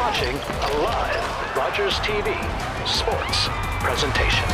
watching a live Rogers TV sports presentation.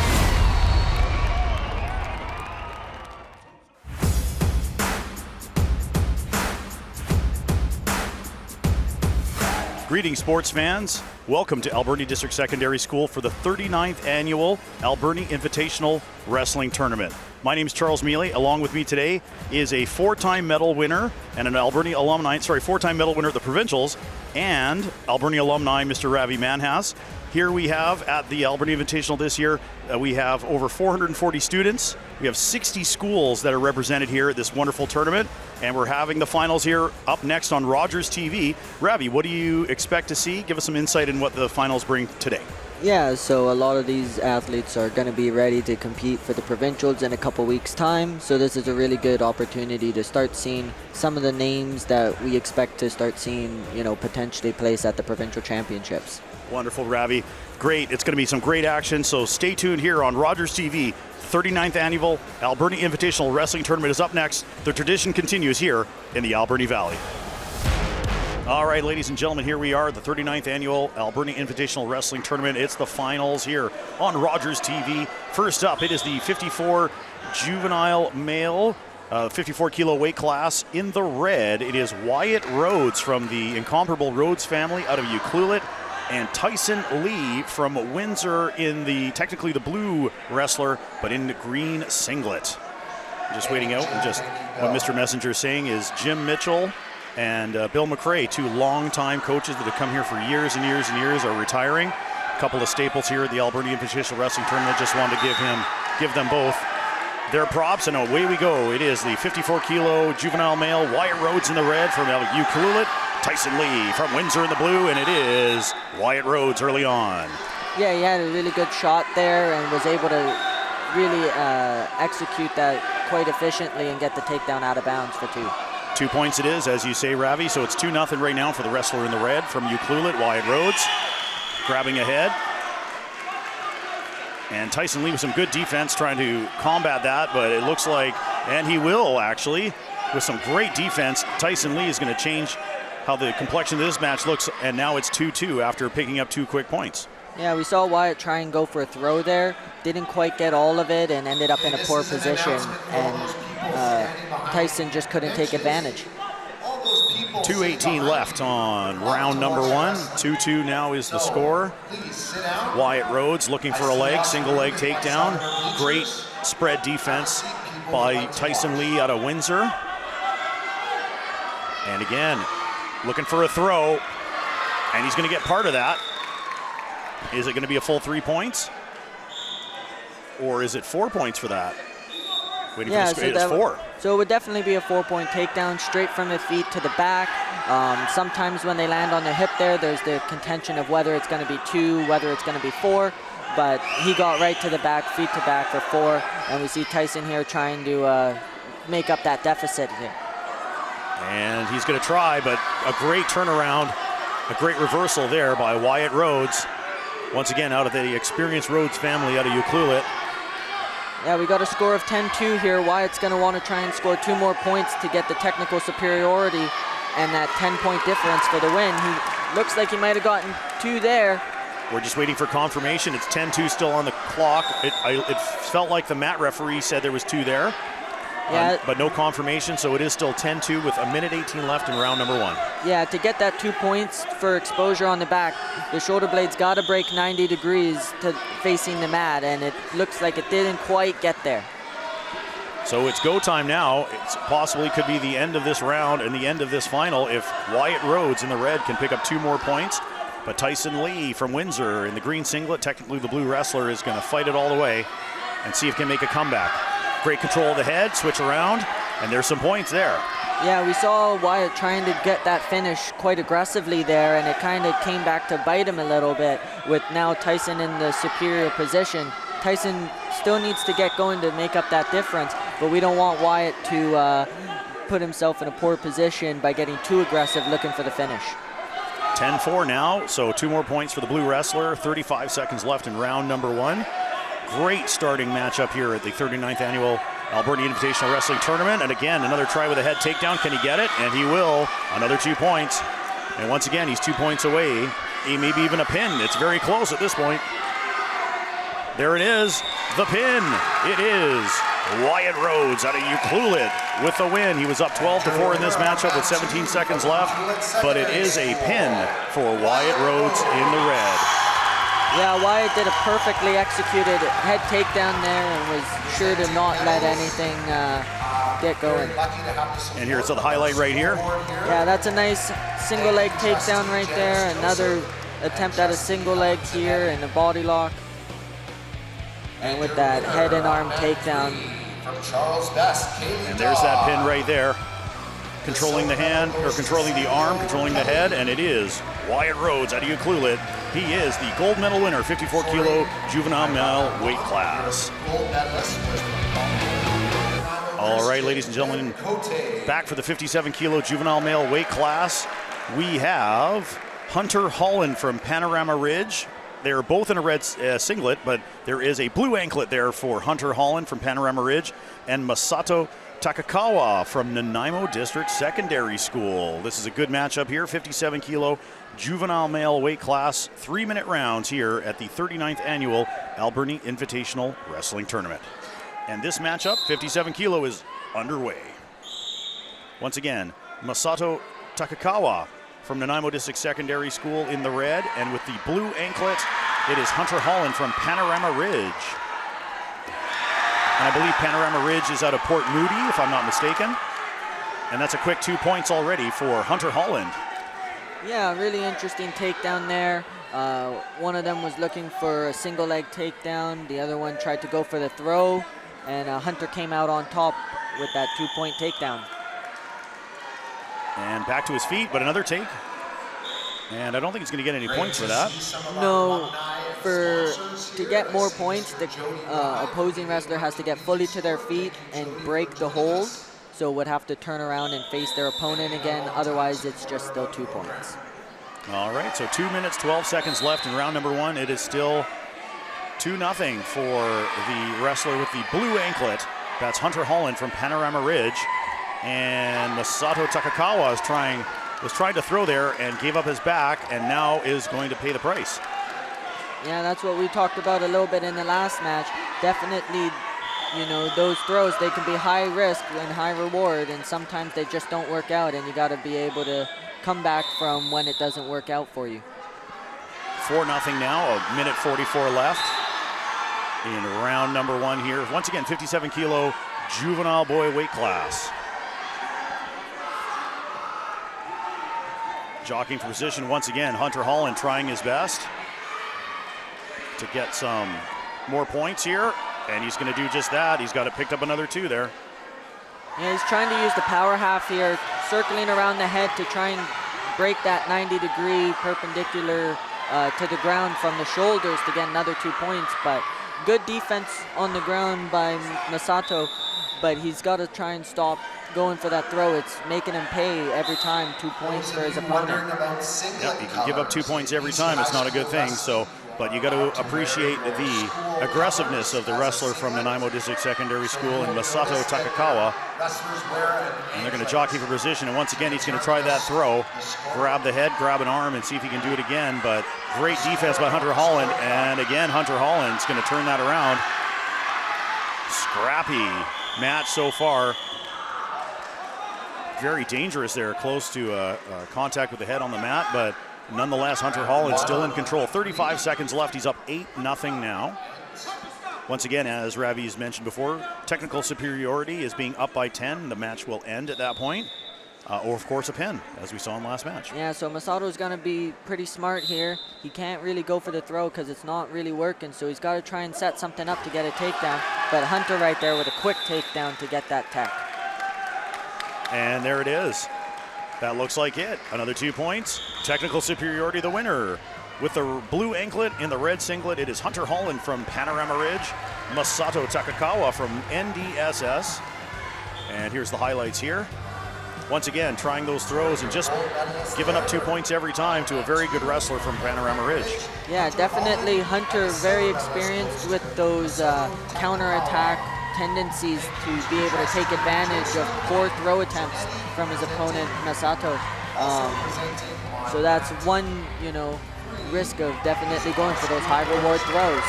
Greetings, sports fans. Welcome to Alberni District Secondary School for the 39th annual Alberni Invitational Wrestling Tournament. My name is Charles Mealey. Along with me today is a four-time medal winner and an Alberni alumni, four-time medal winner at the provincials, and Alberni alumni, Mr. Ravi Manhas. Here we have at the Alberni Invitational this year, we have over 440 students. We have 60 schools that are represented here at this wonderful tournament, and we're having the finals here up next on Rogers TV. Ravi, what do you expect to see? Give us some insight in what the finals bring today. Yeah, so a lot of these athletes are going to be ready to compete for the provincials in a couple weeks' time. So this is a really good opportunity to start seeing some of the names that we expect to start seeing, potentially place at the provincial championships. Wonderful, Ravi. Great. It's going to be some great action. So stay tuned here on Rogers TV. 39th annual Alberni Invitational Wrestling Tournament is up next. The tradition continues here in the Alberni Valley. All right, ladies and gentlemen, here we are, the 39th annual Alberni Invitational Wrestling Tournament. It's the finals here on Rogers TV. First up, it is the 54 juvenile male, 54 kilo weight class. In the red, it is Wyatt Rhodes from the incomparable Rhodes family out of Ucluelet, and Tyson Lee from Windsor in technically the blue wrestler, but in the green singlet. Just waiting out, and just what Mr. Messenger is saying is Jim Mitchell and Bill McRae, two longtime coaches that have come here for years and years and years, are retiring. A couple of staples here at the Alberni Invitational Wrestling Tournament. Just wanted to give them both their props, and away we go. It is the 54 kilo juvenile male, Wyatt Rhodes in the red from Ucluelet, Tyson Lee from Windsor in the blue, and it is Wyatt Rhodes early on. Yeah, he had a really good shot there and was able to really execute that quite efficiently and get the takedown out of bounds for two. 2 points it is, as you say, Ravi. So it's 2-0 right now for the wrestler in the red from Ucluelet, Wyatt Rhodes, grabbing ahead. And Tyson Lee with some good defense trying to combat that, but it looks like, and he will actually, with some great defense, Tyson Lee is going to change how the complexion of this match looks, and now it's 2-2 after picking up 2 quick points. Yeah, we saw Wyatt try and go for a throw there, didn't quite get all of it, and ended up in a poor position, and Tyson just couldn't take advantage. 2:18 left on round number 1. 2-2 now is the score. Wyatt Rhodes looking for a leg, single leg takedown. Great spread defense by Tyson Lee out of Windsor. And again, looking for a throw, and he's going to get part of that. Is it going to be a full 3 points? Or is it 4 points for that? Waiting for the it's 4. So it would definitely be a 4-point takedown straight from the feet to the back. Sometimes when they land on their hip there's the contention of whether it's going to be 2, whether it's going to be 4. But he got right to the back, feet to back for 4. And we see Tyson here trying to make up that deficit here. And he's going to try, but a great turnaround, a great reversal there by Wyatt Rhodes. Once again, out of the experienced Rhodes family out of Ucluelet. Yeah, we got a score of 10-2 here. Wyatt's going to want to try and score 2 more points to get the technical superiority and that 10-point difference for the win. He looks like he might have gotten 2 there. We're just waiting for confirmation. It's 10-2 still on the clock. It felt like the mat referee said there was 2 there. Yeah. But no confirmation, so it is still 10-2 with 1:18 left in round number 1. Yeah, to get that 2 points for exposure on the back, the shoulder blade's got to break 90 degrees to facing the mat, and it looks like it didn't quite get there. So it's go time now. It possibly could be the end of this round and the end of this final if Wyatt Rhodes in the red can pick up 2 more points. But Tyson Lee from Windsor in the green singlet, technically the blue wrestler, is going to fight it all the way and see if he can make a comeback. Great control of the head, switch around, and there's some points there. Yeah, we saw Wyatt trying to get that finish quite aggressively there, and it kind of came back to bite him a little bit with now Tyson in the superior position. Tyson still needs to get going to make up that difference, but we don't want Wyatt to put himself in a poor position by getting too aggressive looking for the finish. 10-4 now, so 2 more points for the blue wrestler. 35 seconds left in round number 1. Great starting matchup here at the 39th annual Alberni Invitational Wrestling Tournament. And again, another try with a head takedown. Can he get it? And he will. Another 2 points. And once again, he's 2 points away. Maybe even a pin. It's very close at this point. There it is, the pin. It is Wyatt Rhodes out of Ucluelet with the win. He was up 12-4 in this matchup with 17 seconds left, but it is a pin for Wyatt Rhodes in the red. Yeah, Wyatt did a perfectly executed head takedown there and was sure to not let anything get going. And here's the highlight right here. Yeah, that's a nice single leg takedown right there. Another attempt at a single leg here and a body lock. And with that head and arm takedown. And there's that pin right there. Controlling the hand, or controlling the arm, controlling the head, and it is Wyatt Rhodes out of Ucluelet. He is the gold medal winner, 54 kilo juvenile male weight class. All right, ladies and gentlemen, back for the 57 kilo juvenile male weight class. We have Hunter Holland from Panorama Ridge. They're both in a red singlet, but there is a blue anklet there for Hunter Holland from Panorama Ridge and Masato Takakawa from Nanaimo District Secondary School. This is a good matchup here, 57 kilo juvenile male weight class, 3-minute rounds here at the 39th annual Alberni Invitational Wrestling Tournament. And this matchup, 57 kilo, is underway. Once again, Masato Takakawa from Nanaimo District Secondary School in the red, and with the blue anklet, it is Hunter Holland from Panorama Ridge. And I believe Panorama Ridge is out of Port Moody, if I'm not mistaken. And that's a quick 2 points already for Hunter Holland. Yeah, really interesting takedown there. One of them was looking for a single leg takedown. The other one tried to go for the throw, and Hunter came out on top with that 2-point takedown. And back to his feet, but another take. And I don't think he's going to get any points for that. No, to get more points, the opposing wrestler has to get fully to their feet and break the hold. So would have to turn around and face their opponent again. Otherwise, it's just still 2 points. All right, so 2 minutes, 12 seconds left in round number one. It is still 2-0 for the wrestler with the blue anklet. That's Hunter Holland from Panorama Ridge. And Masato Takakawa was trying to throw there and gave up his back and now is going to pay the price. Yeah, that's what we talked about a little bit in the last match. Definitely, you know, those throws, they can be high risk and high reward, and sometimes they just don't work out, and you got to be able to come back from when it doesn't work out for you. 4-0 now, a minute 44 left in round number one here. Once again, 57 kilo juvenile boy weight class. Jockeying for position once again, Hunter Holland trying his best to get some more points here, and he's going to do just that. He's got it picked up another 2 there. Yeah, he's trying to use the power half here, circling around the head to try and break that 90-degree perpendicular to the ground from the shoulders to get another 2 points. But good defense on the ground by Masato, but he's got to try and stop going for that throw. It's making him pay every time 2 points for his opponent. Yep, he can give up 2 points every time. It's not a good thing. But you got to appreciate the aggressiveness of the wrestler from Nanaimo District Secondary School and Masato Takakawa. And they're going to jockey for position. And once again, he's going to try that throw, grab the head, grab an arm, and see if he can do it again. But great defense by Hunter Holland. And again, Hunter Holland's going to turn that around. Scrappy match so far. Very dangerous there, close to contact with the head on the mat, but nonetheless, Hunter Holland still in control. 35 seconds left. He's up 8-0 now. Once again, as Ravi's mentioned before, technical superiority is being up by 10. The match will end at that point. Or, of course, a pin, as we saw in the last match. Yeah, so Masato's going to be pretty smart here. He can't really go for the throw because it's not really working, so he's got to try and set something up to get a takedown. But Hunter right there with a quick takedown to get that tech. And there it is. That looks like it. Another 2 points. Technical superiority, the winner. With the blue anklet in the red singlet, it is Hunter Holland from Panorama Ridge, Masato Takakawa from NDSS. And here's the highlights here. Once again, trying those throws and just giving up 2 points every time to a very good wrestler from Panorama Ridge. Yeah, definitely Hunter very experienced with those counterattack tendencies to be able to take advantage of poor throw attempts from his opponent, Masato. So that's one, risk of definitely going for those high reward throws.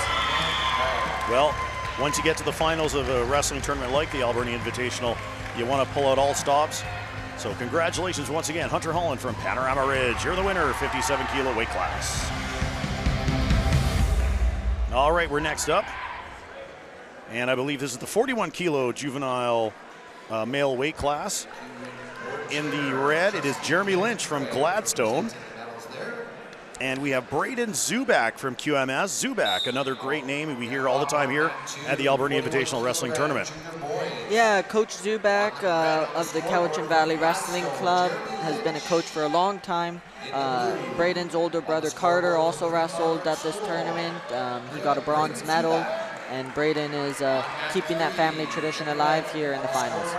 Well, once you get to the finals of a wrestling tournament like the Alberni Invitational, you want to pull out all stops. So congratulations once again, Hunter Holland from Panorama Ridge. You're the winner, 57 kilo weight class. All right, we're next up. And I believe this is the 41 kilo juvenile male weight class. In the red, it is Jeremy Lynch from Gladstone. And we have Braden Zubak from QMS. Zubak, another great name we hear all the time here at the Alberni Invitational Wrestling Tournament. Yeah, Coach Zubak of the Cowichan Valley Wrestling Club has been a coach for a long time. Braden's older brother Carter also wrestled at this tournament. He got a bronze medal, and Braden is keeping that family tradition alive here in the finals.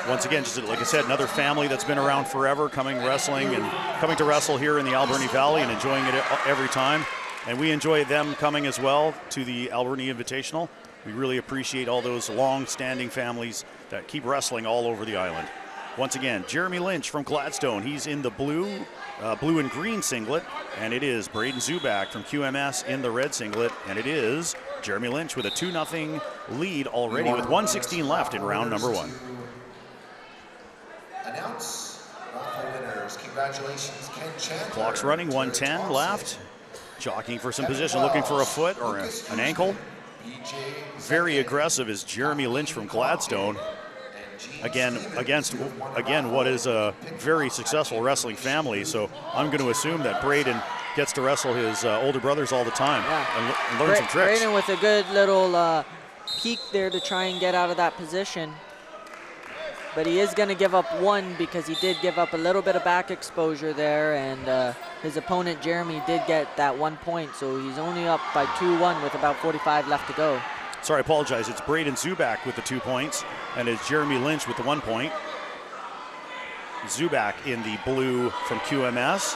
Once again, just like I said, another family that's been around forever, coming to wrestle here in the Alberni Valley and enjoying it every time. And we enjoy them coming as well to the Alberni Invitational. We really appreciate all those long-standing families that keep wrestling all over the island. Once again, Jeremy Lynch from Gladstone. He's in the blue and green singlet, and it is Braden Zubak from QMS in the red singlet, and it is Jeremy Lynch with a 2-0 lead already with 1:16 left in round number 1. Announce raffle winners. Congratulations, Ken Chandler. Clock's running, 1:10 left. Jockeying for some position, looking for a foot or an ankle. Very aggressive is Jeremy Lynch from Gladstone. Again, against what is a very successful wrestling family. So I'm going to assume that Braden gets to wrestle his older brothers all the time and learn some tricks. Braden with a good little peek there to try and get out of that position. But he is going to give up one because he did give up a little bit of back exposure there, and his opponent Jeremy did get that 1 point, so he's only up by 2-1 with about 45 left to go. Sorry, I apologize. It's Braden Zubak with the 2 points, and it's Jeremy Lynch with the 1 point. Zubak in the blue from QMS,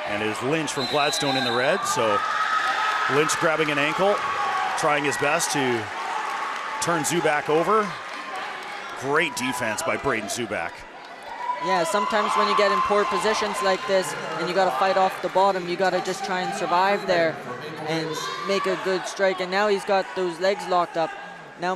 and is Lynch from Gladstone in the red. So Lynch grabbing an ankle, trying his best to turn Zubak over. Great defense by Braden Zubak. Yeah, sometimes when you get in poor positions like this and you got to fight off the bottom, you got to just try and survive there and make a good strike. And now he's got those legs locked up. Now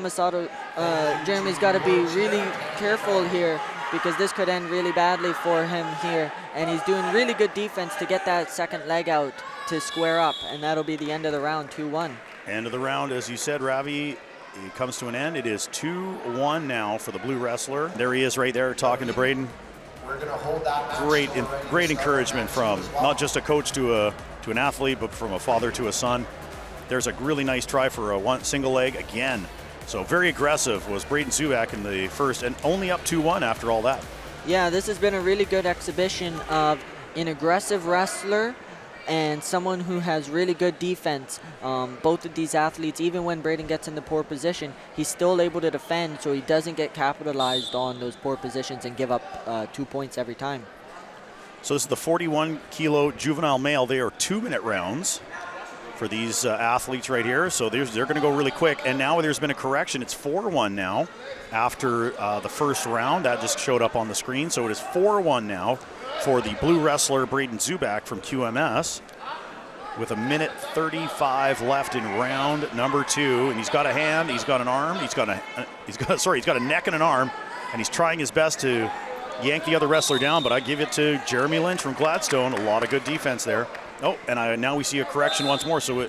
Jeremy's got to be really careful here because this could end really badly for him here. And he's doing really good defense to get that second leg out to square up, and that'll be the end of the round, 2-1. End of the round, as you said, Ravi. It comes to an end. It is 2-1 now for the blue wrestler. There he is right there talking to Braden. We're going to hold that Great encouragement from not just a coach to an athlete, but from a father to a son. There's a really nice try for a single leg again. So very aggressive was Braden Zubak in the first, and only up 2-1 after all that. Yeah, this has been a really good exhibition of an aggressive wrestler and someone who has really good defense. Both of these athletes, even when Braden gets in the poor position, he's still able to defend, so he doesn't get capitalized on those poor positions and give up 2 points every time. So this is the 41 kilo juvenile male. They are 2-minute rounds for these athletes right here. So they're going to go really quick. And now there's been a correction. It's 4-1 now after the first round. That just showed up on the screen. So it is 4-1 now for the blue wrestler Braden Zubak from QMS with 1:35 left in round number 2. And he's got a hand, he's got an arm, he's got a neck and an arm, and he's trying his best to yank the other wrestler down, but I give it to Jeremy Lynch from Gladstone. A lot of good defense there. Oh, and now we see a correction once more. So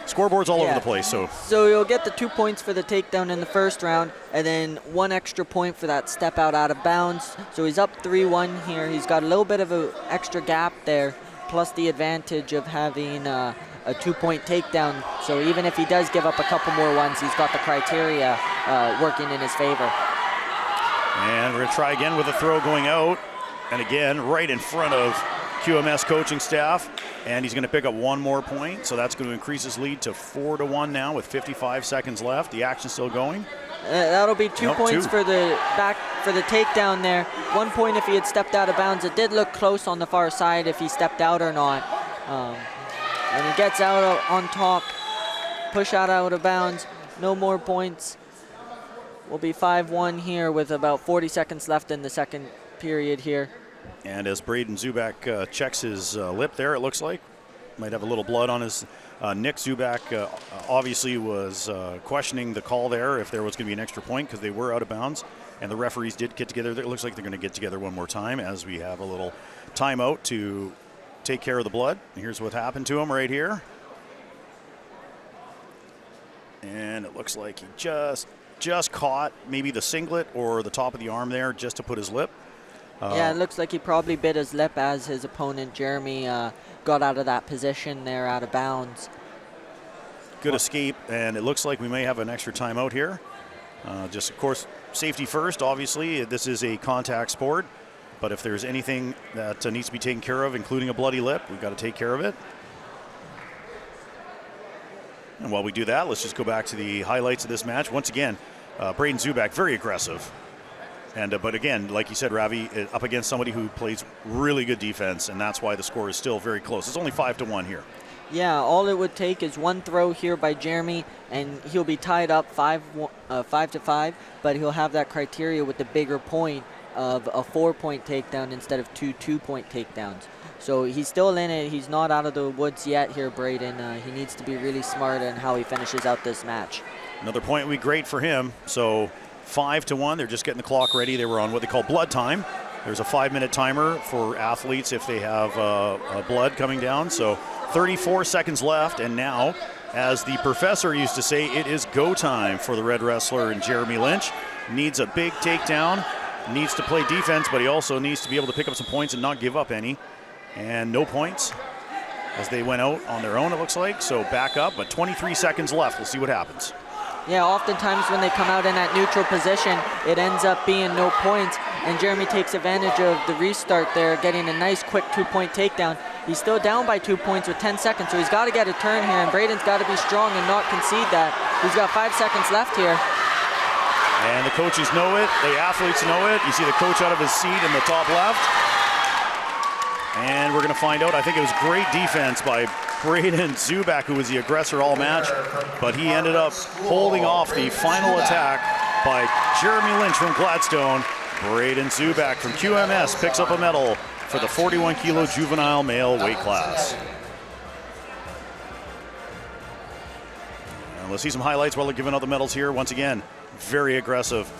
scoreboard's all over the place. So you'll get the 2 points for the takedown in the first round, and then 1 extra point for that step out of bounds. So he's up 3-1 here. He's got a little bit of an extra gap there, plus the advantage of having a 2-point takedown. So even if he does give up a couple more ones, he's got the criteria working in his favor. And we're going to try again with a throw going out. And again, right in front of QMS coaching staff. And he's going to pick up 1 more point. So that's going to increase his lead to 4-1 now with 55 seconds left. The action's still going. That'll be 2 points for the takedown there. 1 point if he had stepped out of bounds. It did look close on the far side if he stepped out or not. And he gets out on top, push out of bounds, no more points. We'll be 5-1 here with about 40 seconds left in the second period here. And as Braden Zubak checks his lip there, it looks like might have a little blood on his. Nick Zubak obviously was questioning the call there if there was going to be an extra point because they were out of bounds. And the referees did get together. It looks like they're going to get together one more time as we have a little timeout to take care of the blood. And here's what happened to him right here. And it looks like he just caught maybe the singlet or the top of the arm there just to put his lip. Yeah, it looks like he probably bit his lip as his opponent, Jeremy, got out of that position there out of bounds. Good escape, and it looks like we may have an extra timeout here. Just, of course, safety first, obviously. This is a contact sport, but if there's anything that needs to be taken care of, including a bloody lip, we've got to take care of it. And while we do that, let's just go back to the highlights of this match. Once again, Braden Zubak, very aggressive. And but again, like you said, Ravi, up against somebody who plays really good defense, and that's why the score is still very close. It's only 5-1 here. Yeah, all it would take is one throw here by Jeremy, and he'll be tied up 5-5, but he'll have that criteria with the bigger point of a 4-point takedown instead of 2 2-point takedowns. So he's still in it. He's not out of the woods yet here, Braden. He needs to be really smart in how he finishes out this match. Another point would be great for him. So 5-1. They're just getting the clock ready. They were on what they call blood time. There's a 5-minute timer for athletes if they have blood coming down. So 34 seconds left. And now, as the professor used to say, it is go time for the red wrestler. And Jeremy Lynch needs a big takedown, needs to play defense, but he also needs to be able to pick up some points and not give up any. And no points as they went out on their own, it looks like. So back up, but 23 seconds left. We'll see what happens. Yeah, oftentimes when they come out in that neutral position, it ends up being no points, and Jeremy takes advantage of the restart there, getting a nice quick 2-point takedown. He's still down by 2 points with 10 seconds, so he's got to get a turn here, and Braden's got to be strong and not concede that. He's got 5 seconds left here. And the coaches know it, the athletes know it. You see the coach out of his seat in the top left. And we're going to find out. I think it was great defense by Braden Zubak, who was the aggressor all match, but he ended up holding off the final attack by Jeremy Lynch from Gladstone. Braden Zubak from QMS picks up a medal for the 41-kilo juvenile male weight class. And let's see some highlights while they're giving out the medals here. Once again, very aggressive.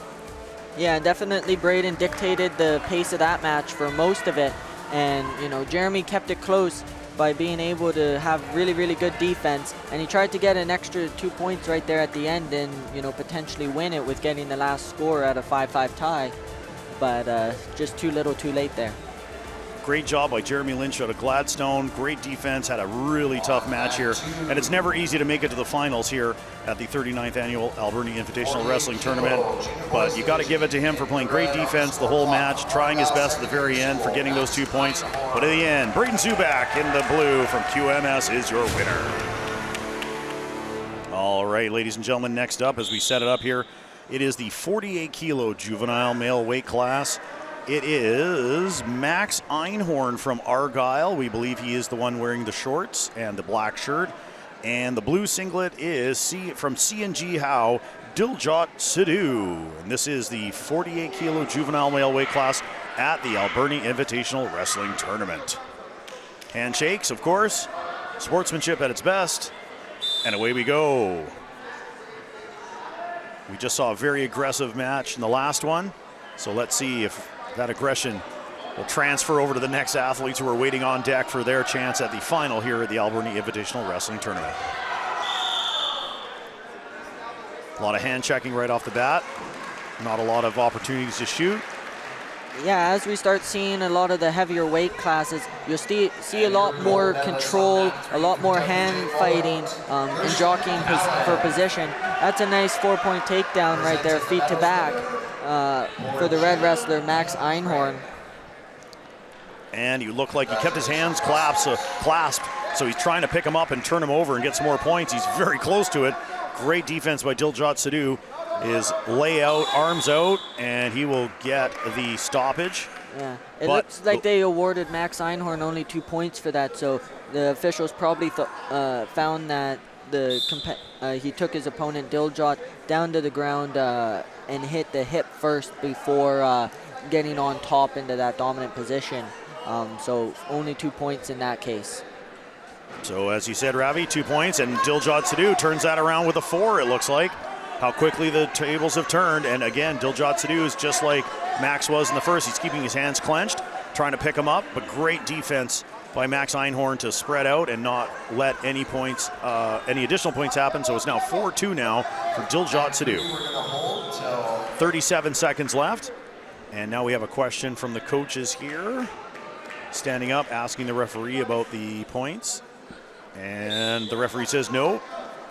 Yeah, definitely Braden dictated the pace of that match for most of it. And, you know, Jeremy kept it close by being able to have really, really good defense. And he tried to get an extra 2 points right there at the end and, you know, potentially win it with getting the last score at a 5-5 tie. But just too little too late there. Great job by Jeremy Lynch out of Gladstone. Great defense, had a really tough match here. And it's never easy to make it to the finals here at the 39th Annual Alberni Invitational Wrestling Tournament. But you got to give it to him for playing great defense the whole match, trying his best at the very end for getting those 2 points. But in the end, Braden Zubak in the blue from QMS is your winner. All right, ladies and gentlemen, next up as we set it up here, it is the 48-kilo juvenile male weight class. It is Max Einhorn from Argyle. We believe he is the one wearing the shorts and the black shirt. And the blue singlet is from C&G Howe, Diljot Sidhu. And this is the 48-kilo juvenile male weight class at the Alberni Invitational Wrestling Tournament. Handshakes, of course, sportsmanship at its best, and away we go. We just saw a very aggressive match in the last one, so let's see if that aggression will transfer over to the next athletes who are waiting on deck for their chance at the final here at the Alberni Invitational Wrestling Tournament. A lot of hand checking right off the bat. Not a lot of opportunities to shoot. Yeah, as we start seeing a lot of the heavier weight classes, you'll see a lot more control, a lot more hand fighting, and jockeying for position. That's a nice 4-point takedown right there, feet to back, for the red wrestler, Max Einhorn. And he looked like he kept his hands clasped, so he's trying to pick him up and turn him over and get some more points. He's very close to it. Great defense by Diljot Sidhu. Is lay out, arms out, and he will get the stoppage. Yeah, it looks like they awarded Max Einhorn only 2 points for that, so the officials probably found that he took his opponent Diljot down to the ground and hit the hip first before getting on top into that dominant position. So only 2 points in that case. So as you said, Ravi, 2 points, and Diljot Sidhu turns that around with a 4, it looks like. How quickly the tables have turned, and again, Diljot Sidhu is just like Max was in the first. He's keeping his hands clenched, trying to pick him up, but great defense by Max Einhorn to spread out and not let any points, any additional points happen. So it's now 4-2 now for Diljot Sidhu. 37 seconds left, and now we have a question from the coaches here, standing up, asking the referee about the points. And the referee says no.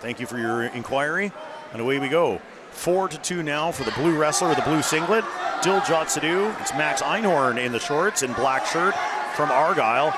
Thank you for your inquiry. And away we go. 4-2 now for the blue wrestler with the blue singlet, Diljot Sidhu. It's Max Einhorn in the shorts and black shirt from Argyle,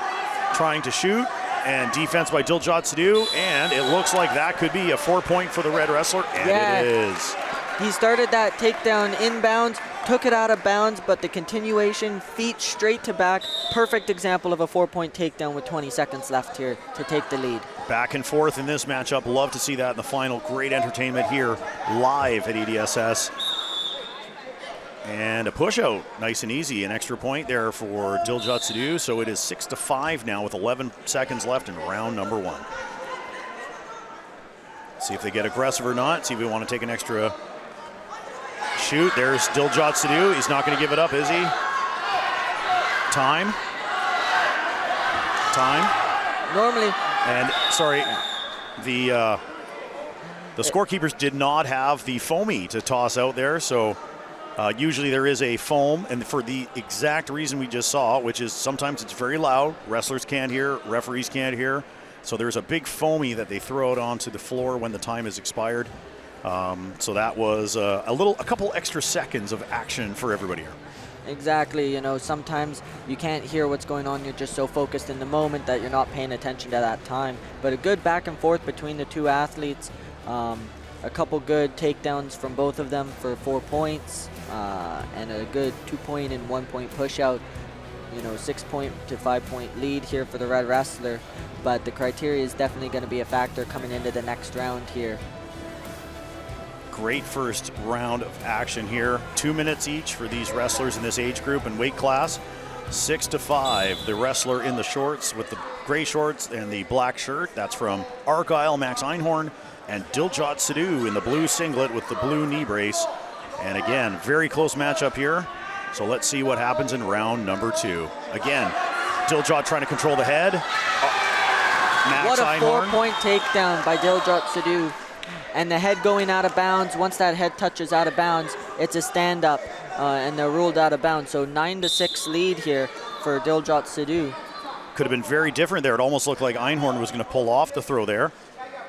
trying to shoot. And defense by Diljot Sidhu. And it looks like that could be a 4-point for the red wrestler. And it is. He started that takedown inbounds, took it out of bounds, but the continuation, feet straight to back, perfect example of a 4-point takedown with 20 seconds left here to take the lead. Back and forth in this matchup. Love to see that in the final. Great entertainment here live at EDSS. And a push out, nice and easy. An extra point there for Diljot Sidhu. So it is 6-5 now with 11 seconds left in round number 1. See if they get aggressive or not. See if we want to take an extra shoot. There's Diljot Sidhu. He's not going to give it up, is he? Time. Normally. And sorry, the scorekeepers did not have the foamy to toss out there. So usually there is a foam, and for the exact reason we just saw, which is sometimes it's very loud. Wrestlers can't hear, referees can't hear. So there's a big foamy that they throw out onto the floor when the time is expired. So that was a couple extra seconds of action for everybody here. Exactly, you know, sometimes you can't hear what's going on. You're just so focused in the moment that you're not paying attention to that time. But a good back and forth between the two athletes. A couple good takedowns from both of them for 4 points, and a good 2-point and 1-point push out. You know, 6-point to 5-point lead here for the red wrestler. But the criteria is definitely going to be a factor coming into the next round here. Great first round of action here. 2 minutes each for these wrestlers in this age group and weight class. 6-5. The wrestler in the shorts with the gray shorts and the black shirt. That's from Argyle, Max Einhorn, and Diljot Sidhu in the blue singlet with the blue knee brace. And again, very close matchup here. So let's see what happens in round number 2. Again, Diljot trying to control the head. Max what a Einhorn. 4-point takedown by Diljot Sidhu. And the head going out of bounds. Once that head touches out of bounds, it's a stand-up, and they're ruled out of bounds. So 9-6 lead here for Diljot Sidhu. Could have been very different there. It almost looked like Einhorn was going to pull off the throw there.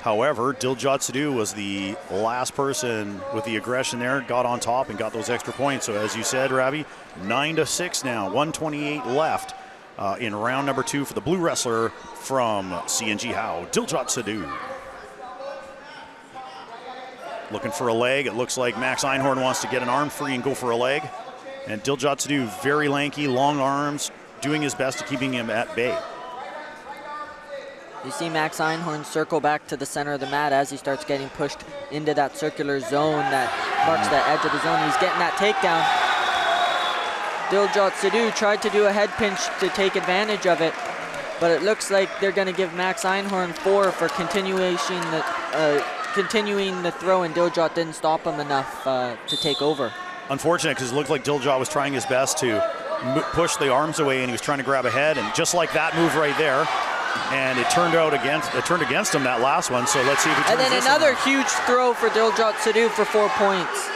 However, Diljot Sidhu was the last person with the aggression there, got on top and got those extra points. So as you said, Ravi, 9-6 now, 1:28 left in round number 2 for the blue wrestler from CNG Howe, Diljot Sidhu. Looking for a leg. It looks like Max Einhorn wants to get an arm free and go for a leg. And Diljot Sidhu, very lanky, long arms, doing his best to keeping him at bay. You see Max Einhorn circle back to the center of the mat as he starts getting pushed into that circular zone that marks the edge of the zone. He's getting that takedown. Diljot Sidhu tried to do a head pinch to take advantage of it, but it looks like they're going to give Max Einhorn 4 for continuing the throw, and Diljot didn't stop him enough to take over. Unfortunate, because it looked like Diljot was trying his best to push the arms away, and he was trying to grab a head, and just like that move right there, and it turned against him that last one. So let's see if he turns. And then another huge throw for Diljot Sidhu for 4 points.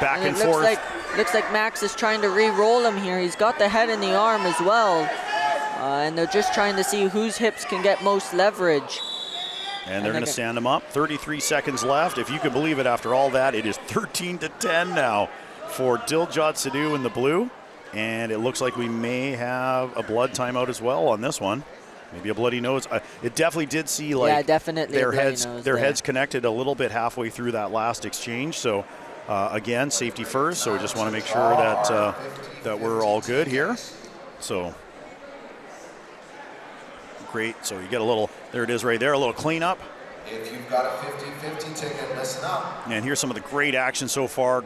Back and forth. Looks like Max is trying to re-roll him here. He's got the head and the arm as well, and they're just trying to see whose hips can get most leverage. And they're going to stand him up. 33 seconds left. If you can believe it, after all that, it is 13-10 now for Diljot Sidhu in the blue. And it looks like we may have a blood timeout as well on this one. Maybe a bloody nose. It definitely did see like definitely their heads connected a little bit halfway through that last exchange. So again, safety first. So we just want to make sure that that we're all good here. So great. So you get a little, there it is right there, a little cleanup. If you've got a 50-50 ticket, listen up. And here's some of the great action so far.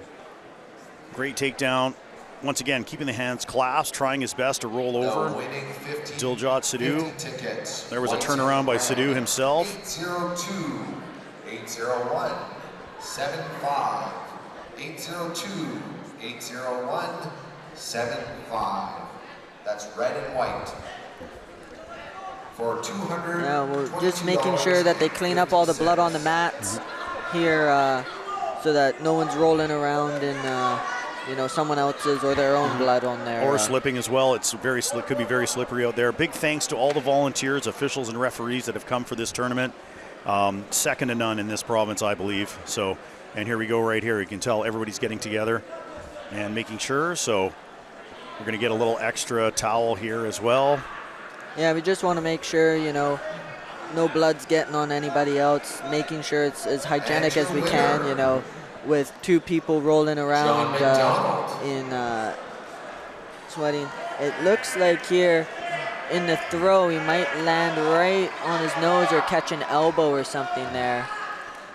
Great takedown. Once again, keeping the hands clasped, trying his best to roll over. Diljot Sidhu. There was a turnaround by Sidhu himself. 802, 801, 75, 802, 801, 75. That's red and white. For 200. Yeah, we're just making sure that they clean up all the blood on the mats here, so that no one's rolling around in someone else's or their own blood on there. Or slipping as well. It's could be very slippery out there. Big thanks to all the volunteers, officials, and referees that have come for this tournament. Second to none in this province, I believe. So, and here we go right here. You can tell everybody's getting together and making sure. So we're going to get a little extra towel here as well. Yeah, we just want to make sure, no blood's getting on anybody else, making sure it's as hygienic as we can, with two people rolling around in sweating. It looks like here in the throw, he might land right on his nose or catch an elbow or something there.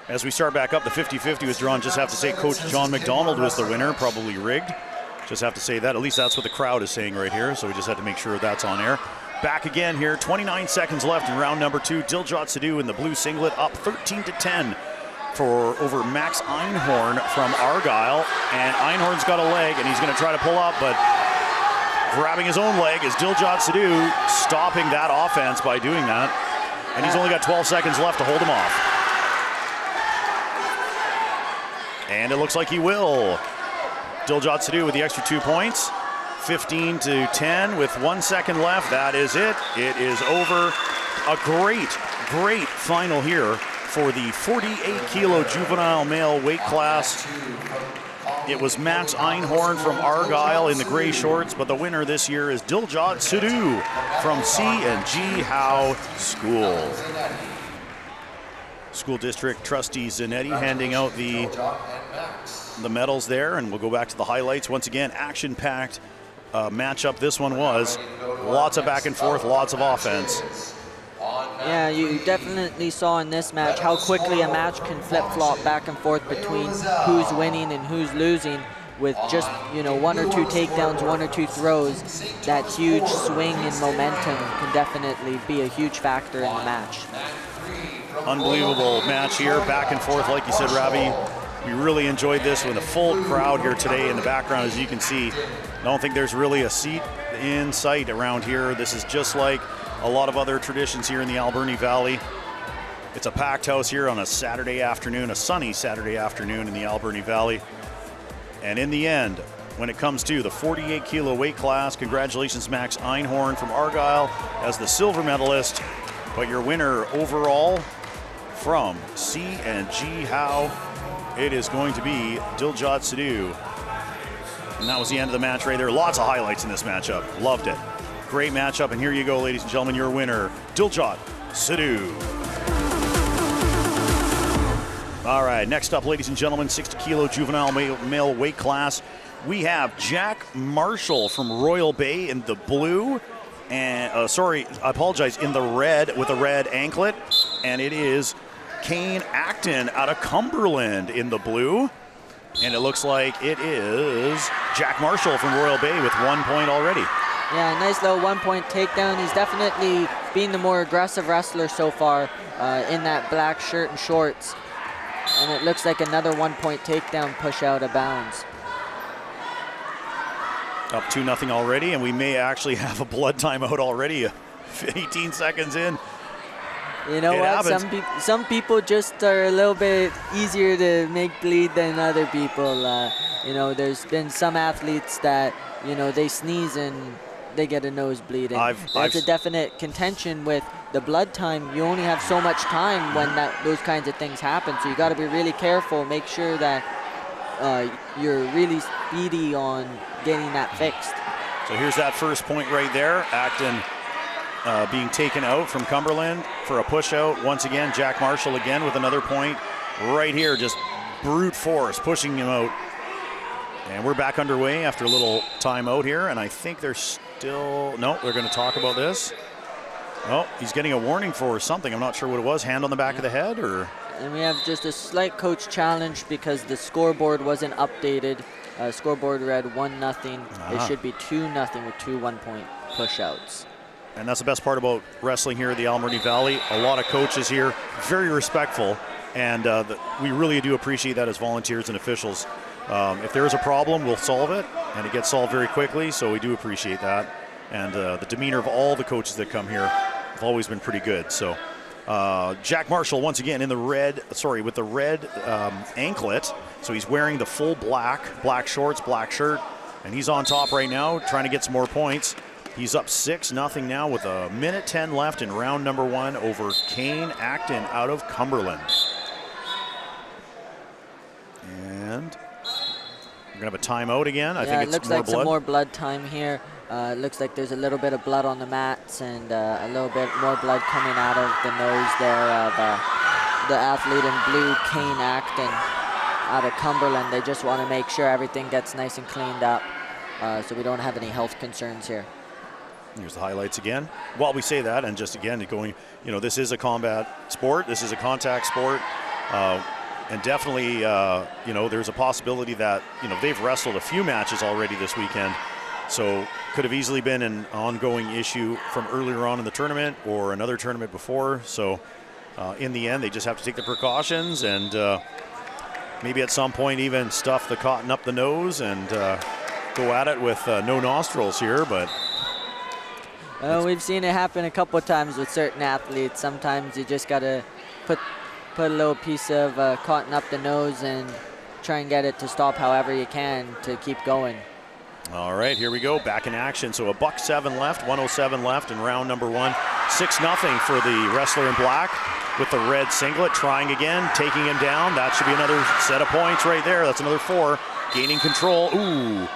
As we start back up, the 50-50 was drawn. Just have to say Coach John McDonald was the winner, probably rigged. Just have to say that. At least that's what the crowd is saying right here, so we just had to make sure that's on air. Back again here, 29 seconds left in round number 2. Diljot Sidhu in the blue singlet up 13-10 for over Max Einhorn from Argyle. And Einhorn's got a leg, and he's going to try to pull up, but grabbing his own leg is Diljot Sidhu, stopping that offense by doing that. And he's only got 12 seconds left to hold him off. And it looks like he will. Diljot Sidhu with the extra 2 points. 15-10 with 1 second left. That is it. It is over. A great final here for the 48-kilo juvenile male weight class. It was Max Einhorn from Argyle in the gray shorts, but the winner this year is Diljot Sidhu from C&G Howe School. School District Trustee Zanetti handing out the medals there, and we'll go back to the highlights. Once again, action-packed matchup this one was. Lots of back and forth, lots of offense. Yeah, you definitely saw in this match how quickly a match can flip-flop back and forth between who's winning and who's losing with just, 1 or 2 takedowns, 1 or 2 throws. That huge swing in momentum can definitely be a huge factor in the match. Unbelievable match here, back and forth, like you said, Ravi. We really enjoyed this with a full crowd here today in the background, as you can see. I don't think there's really a seat in sight around here. This is just like a lot of other traditions here in the Alberni Valley. It's a packed house here on a Saturday afternoon, a sunny Saturday afternoon in the Alberni Valley. And in the end, when it comes to the 48-kilo weight class, congratulations Max Einhorn from Argyle as the silver medalist. But your winner overall from C&G Howe, it is going to be Diljot Sidhu. And that was the end of the match right there. Lots of highlights in this matchup. Loved it. Great matchup. And here you go, ladies and gentlemen, your winner, Diljot Sidhu. All right, next up, ladies and gentlemen, 60-kilo juvenile male weight class. We have Jack Marshall from Royal Bay in the blue. And in the red with a red anklet. And it is Kane Acton out of Cumberland in the blue. And it looks like it is Jack Marshall from Royal Bay with 1 point already. Yeah, nice little 1 point takedown. He's definitely been the more aggressive wrestler so far in that black shirt and shorts. And it looks like another 1 point takedown push out of bounds. Up 2-0 already, and we may actually have a blood timeout already. 18 seconds in. You know what? Some people just are a little bit easier to make bleed than other people. There's been some athletes that, they sneeze and they get a nosebleed. And that's a definite contention with the blood time. You only have so much time when those kinds of things happen. So you got to be really careful. Make sure that you're really speedy on getting that fixed. So here's that first point right there. Acton being taken out from Cumberland for a push out. Once again, Jack Marshall again with another point right here. Just brute force pushing him out. And we're back underway after a little timeout here. And I think they're still, no, they're going to talk about this. Oh, he's getting a warning for something. I'm not sure what it was. Hand on the back of the head or? And we have just a slight coach challenge because the scoreboard wasn't updated. Scoreboard read 1-0. It should be 2-0 with 2 1-point push-outs. And that's the best part about wrestling here at the Alberni Valley. A lot of coaches here, very respectful, and we really do appreciate that as volunteers and officials. If there is a problem, we'll solve it, and it gets solved very quickly, so we do appreciate that. And the demeanor of all the coaches that come here have always been pretty good. So Jack Marshall once again in the red, with the red anklet. So he's wearing the full black shorts, black shirt, and he's on top right now trying to get some more points. He's up 6-0 now with 1:10 left in round number 1 over Kane Acton out of Cumberland. And we're gonna have a timeout again. I think it's looks more like blood. some more blood time here. It looks like there's a little bit of blood on the mats and a little bit more blood coming out of the nose there of the athlete in blue, Kane Acton, out of Cumberland. They just want to make sure everything gets nice and cleaned up so we don't have any health concerns here. Here's the highlights again. While we say that, and just again going, this is a combat sport. This is a contact sport. And definitely, there's a possibility that, they've wrestled a few matches already this weekend. So could have easily been an ongoing issue from earlier on in the tournament or another tournament before. So in the end, they just have to take the precautions and maybe at some point even stuff the cotton up the nose and go at it with no nostrils here. But we've seen it happen a couple of times with certain athletes. Sometimes you just got to put a little piece of cotton up the nose and try and get it to stop however you can to keep going. All right, here we go, back in action. So $1:07 left, 1:07 left in round number 1. 6-0 for the wrestler in black with the red singlet, trying again, taking him down. That should be another set of points right there. That's another 4, gaining control. Ooh,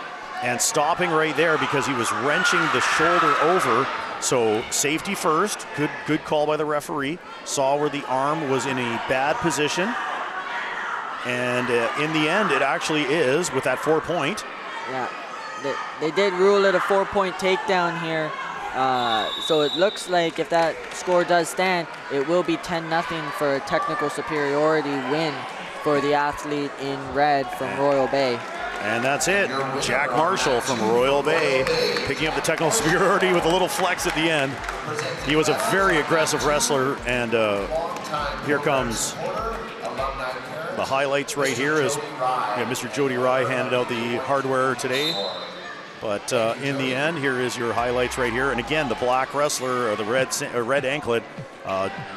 and stopping right there because he was wrenching the shoulder over. So safety first, good call by the referee. Saw where the arm was in a bad position. And in the end, it actually is with that 4-point. Yeah, they did rule it a 4-point takedown here. So it looks like if that score does stand, it will be 10-0 for a technical superiority win for the athlete in red from Royal Bay. And that's it. Jack Marshall from Royal Bay picking up the technical superiority with a little flex at the end. He was a very aggressive wrestler, and here comes the highlights right here as Mr. Jody Rye handed out the hardware today. But in the end, here is your highlights right here. And again, the black wrestler, or the red anklet,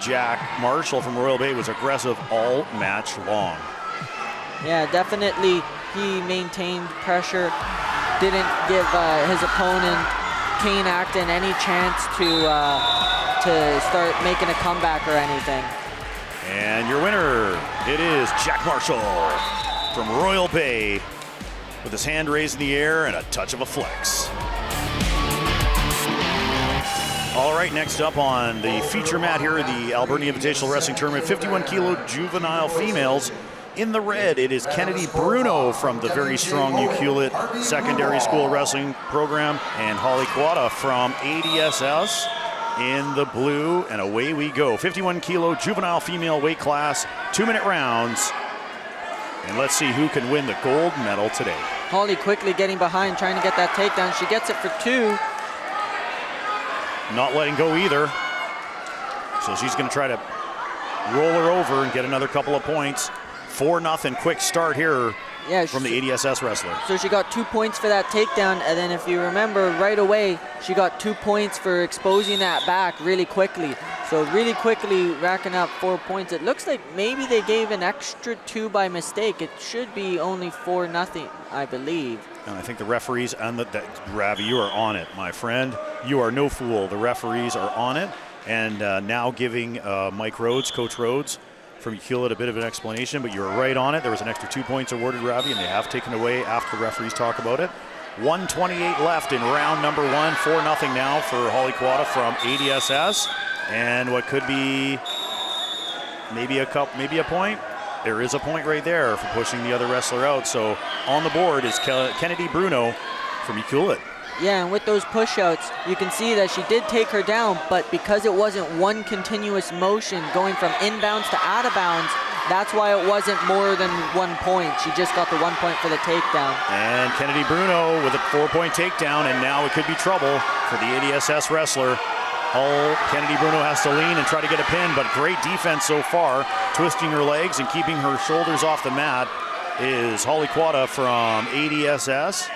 Jack Marshall from Royal Bay, was aggressive all match long. Yeah, definitely. He maintained pressure, didn't give his opponent, Kane Acton, any chance to start making a comeback or anything. And your winner, it is Jack Marshall from Royal Bay with his hand raised in the air and a touch of a flex. All right, next up on the feature mat here at the Alberni Invitational Wrestling Tournament, 51-kilo juvenile females. In the red, it is Kennedy Bruno from the very strong Ucluelet Secondary School Wrestling Program, and Holly Quata from ADSS in the blue, and away we go. 51-kilo juvenile female weight class, 2-minute rounds, and let's see who can win the gold medal today. Holly quickly getting behind, trying to get that takedown. She gets it for 2. Not letting go either. So she's going to try to roll her over and get another couple of points. 4-0 quick start here from the ADSS wrestler. So she got 2 points for that takedown, and then if you remember right away, she got 2 points for exposing that back really quickly. So really quickly racking up 4 points. It looks like maybe they gave an extra 2 by mistake. It should be only 4-0, I believe. And I think the referees, and Ravi, you are on it, my friend. You are no fool. The referees are on it. And now giving Mike Rhodes, Coach Rhodes, from Ucluelet a bit of an explanation, but you were right on it. There was an extra 2 points awarded, Ravi, and they have taken away after the referees talk about it. 1:28 left in round number 1. 4-0 now for Holly Quata from ADSS. And what could be maybe a point. There is a point right there for pushing the other wrestler out. So on the board is Kennedy Bruno from Ucluelet. Yeah, and with those push-outs, you can see that she did take her down, but because it wasn't one continuous motion going from inbounds to out of bounds, That's why it wasn't more than 1 point. She just got the 1 point for the takedown. And Kennedy Bruno with a 4-point takedown, and now it could be trouble for the ADSS wrestler. Kennedy Bruno has to lean and try to get a pin, but great defense so far, twisting her legs and keeping her shoulders off the mat is Holly Quada from ADSS.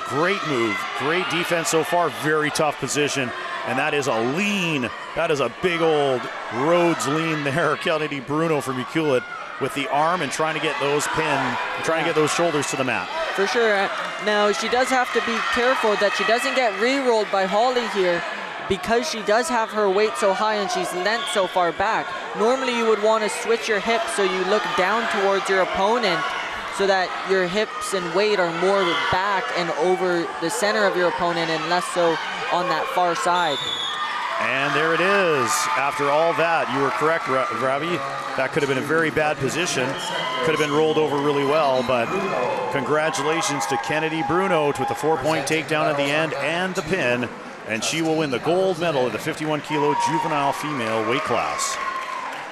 Great move, great defense so far, very tough position. And that is a lean, that is a big old Rhodes lean there. Kennedy Bruno from Ucluelet with the arm and trying to get those trying to get those shoulders to the mat. For sure. Now, she does have to be careful that she doesn't get re-rolled by Holly here, because she does have her weight so high and she's leant so far back. Normally you would want to switch your hips so you look down towards your opponent so that your hips and weight are more back and over the center of your opponent and less so on that far side. And there it is. After all that, you were correct, Ravi. That could have been a very bad position. Could have been rolled over really well, but congratulations to Kennedy Bruno with the 4-point takedown at the end and the pin. And she will win the gold medal in the 51-kilo juvenile female weight class.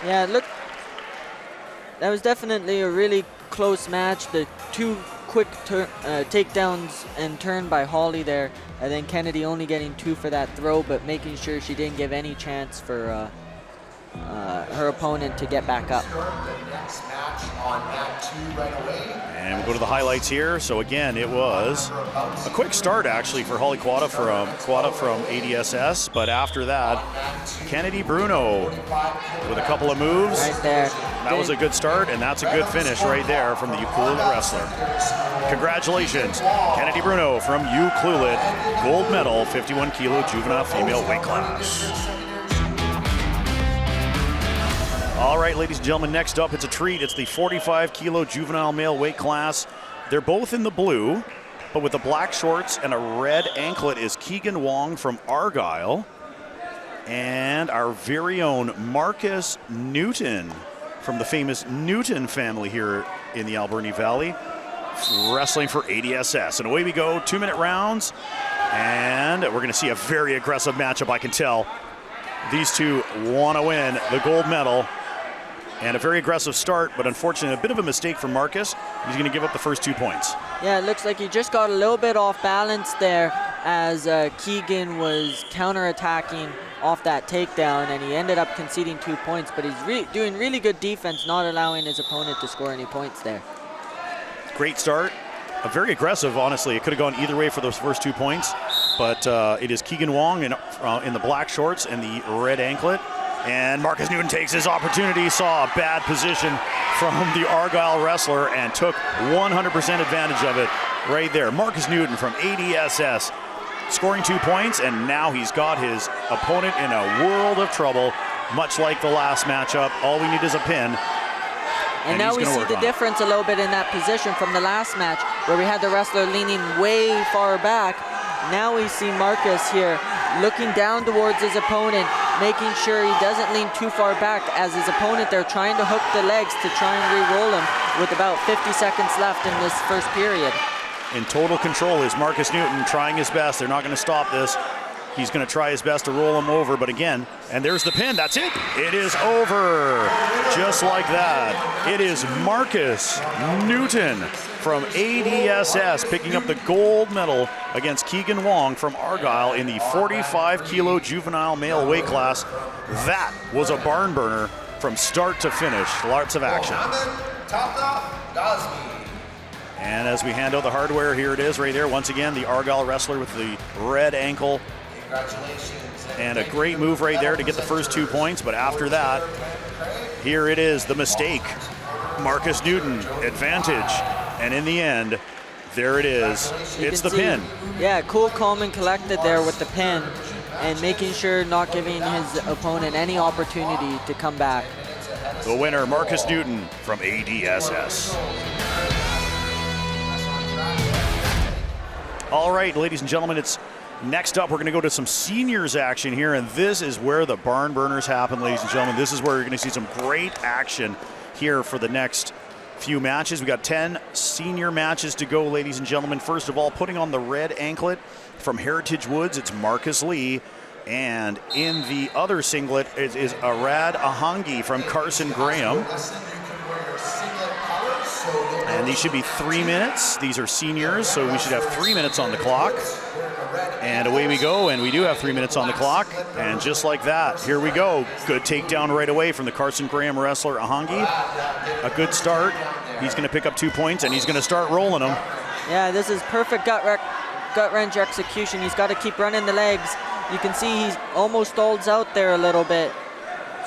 Yeah, look, that was definitely a really close match. The two quick takedowns and turn by Holly there, and then Kennedy only getting 2 for that throw, but making sure she didn't give any chance for her opponent to get back up. And we'll go to the highlights here. So again, it was a quick start actually for Holly Quada from ADSS, but after that, Kennedy Bruno with a couple of moves. Right there. That was a good start, and that's a good finish right there from the Ucluelet wrestler. Congratulations, Kennedy Bruno from Ucluelet, gold medal, 51-kilo juvenile female weight class. All right, ladies and gentlemen, next up, it's a treat. It's the 45-kilo juvenile male weight class. They're both in the blue, but with the black shorts and a red anklet is Keegan Wong from Argyle, and our very own Marcus Newton from the famous Newton family here in the Alberni Valley, wrestling for ADSS. And away we go, 2-minute rounds, and we're going to see a very aggressive matchup, I can tell. These two want to win the gold medal. And a very aggressive start, but unfortunately a bit of a mistake for Marcus. He's going to give up the first 2 points. Yeah, it looks like he just got a little bit off balance there as Keegan was counterattacking off that takedown, and he ended up conceding 2 points, but he's doing really good defense, not allowing his opponent to score any points there. Great start. Very aggressive, honestly. It could have gone either way for those first 2 points, but it is Keegan Wong in the black shorts and the red anklet. And Marcus Newton takes his opportunity, saw a bad position from the Argyle wrestler and took 100% advantage of it right there. Marcus Newton from ADSS scoring 2 points, and now he's got his opponent in a world of trouble, much like the last matchup. All we need is a pin. And now we see the difference a little bit in that position from the last match where we had the wrestler leaning way far back. Now we see Marcus here looking down towards his opponent, making sure he doesn't lean too far back as his opponent there trying to hook the legs to try and re-roll him with about 50 seconds left in this first period. In total control is Marcus Newton, trying his best. They're not going to stop this. He's going to try his best to roll him over, but again, and there's the pin. That's it. It is over. Just like that. It is Marcus Newton from ADSS picking up the gold medal against Keegan Wong from Argyle in the 45-kilo juvenile male weight class. That was a barn burner from start to finish. Lots of action. And as we hand out the hardware, here it is right there. Once again, the Argyle wrestler with the red ankle. And a great move right there to get the first 2 points. But after that, here it is, the mistake. Marcus Newton, advantage. And in the end, there it is. It's the pin. Yeah, cool, calm, and collected there with the pin. And making sure not giving his opponent any opportunity to come back. The winner, Marcus Newton from ADSS. All right, ladies and gentlemen, it's next up. We're going to go to some seniors action here, and this is where the barn burners happen, ladies and gentlemen. This is where you're going to see some great action here for the next few matches. We got 10 senior matches to go, ladies and gentlemen. First of all, putting on the red anklet from Heritage Woods, it's Marcus Lee. And in the other singlet is Arad Ahangi from Carson Graham. And these should be 3 minutes. These are seniors, so we should have 3 minutes on the clock. And away we go, and we do have 3 minutes on the clock. And just like that, here we go. Good takedown right away from the Carson Graham wrestler, Ahangi. A good start. He's going to pick up 2 points, and he's going to start rolling them. Yeah, this is perfect gut wrench execution. He's got to keep running the legs. You can see he's almost stalls out there a little bit.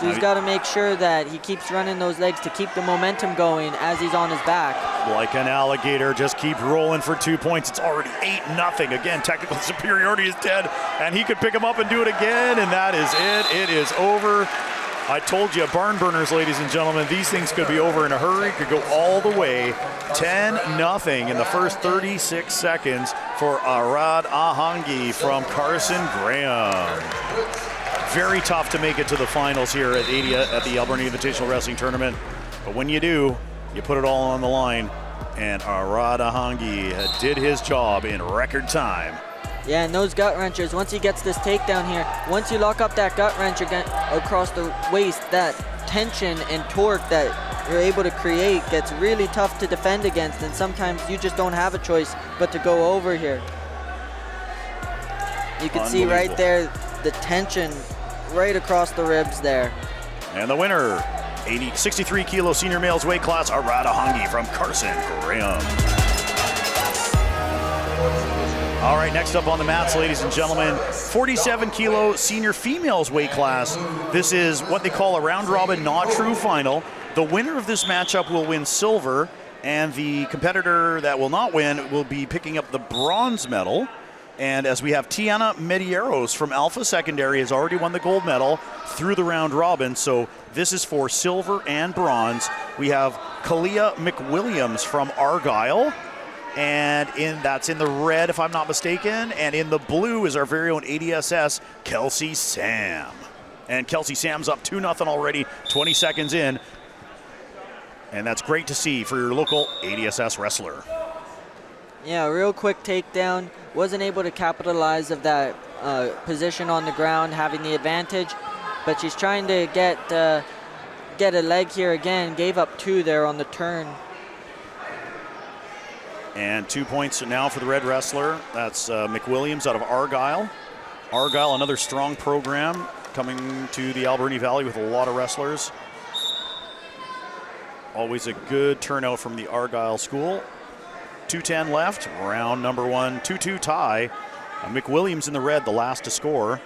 So he's got to make sure that he keeps running those legs to keep the momentum going as he's on his back. Like an alligator, just keep rolling for 2 points. It's already 8-0. Again, technical superiority is dead, and he could pick him up and do it again, and that is it. It is over. I told you, barn burners, ladies and gentlemen, these things could be over in a hurry, could go all the way. 10-0 in the first 36 seconds for Arad Ahangi from Carson Graham. Very tough to make it to the finals here at the Alberni Invitational Wrestling Tournament. But when you do, you put it all on the line. And Arad Ahangi did his job in record time. Yeah, and those gut wrenchers, once he gets this takedown here, once you lock up that gut wrench again across the waist, that tension and torque that you're able to create gets really tough to defend against, and sometimes you just don't have a choice but to go over here. You can see right there the tension right across the ribs there. And the winner, 63 kilo senior males weight class, Arad Ahangi from Carson Graham. All right, next up on the mats, ladies and gentlemen, 47 kilo senior females weight class. This is what they call a round robin, not true final. The winner of this matchup will win silver, and the competitor that will not win will be picking up the bronze medal. And as we have Tiana Medeiros from Alpha Secondary has already won the gold medal through the round robin. So this is for silver and bronze. We have Kalia McWilliams from Argyle. And that's in the red, if I'm not mistaken. And in the blue is our very own ADSS, Kelsey Sam. And Kelsey Sam's up 2-0 already, 20 seconds in. And that's great to see for your local ADSS wrestler. Yeah, real quick takedown. Wasn't able to capitalize of that position on the ground, having the advantage. But she's trying to get a leg here again. Gave up 2 there on the turn. And 2 points now for the red wrestler. That's McWilliams out of Argyle. Argyle, another strong program coming to the Alberni Valley with a lot of wrestlers. Always a good turnout from the Argyle school. 2:10 left, round number 1, 2-2 tie. McWilliams in the red, the last to score.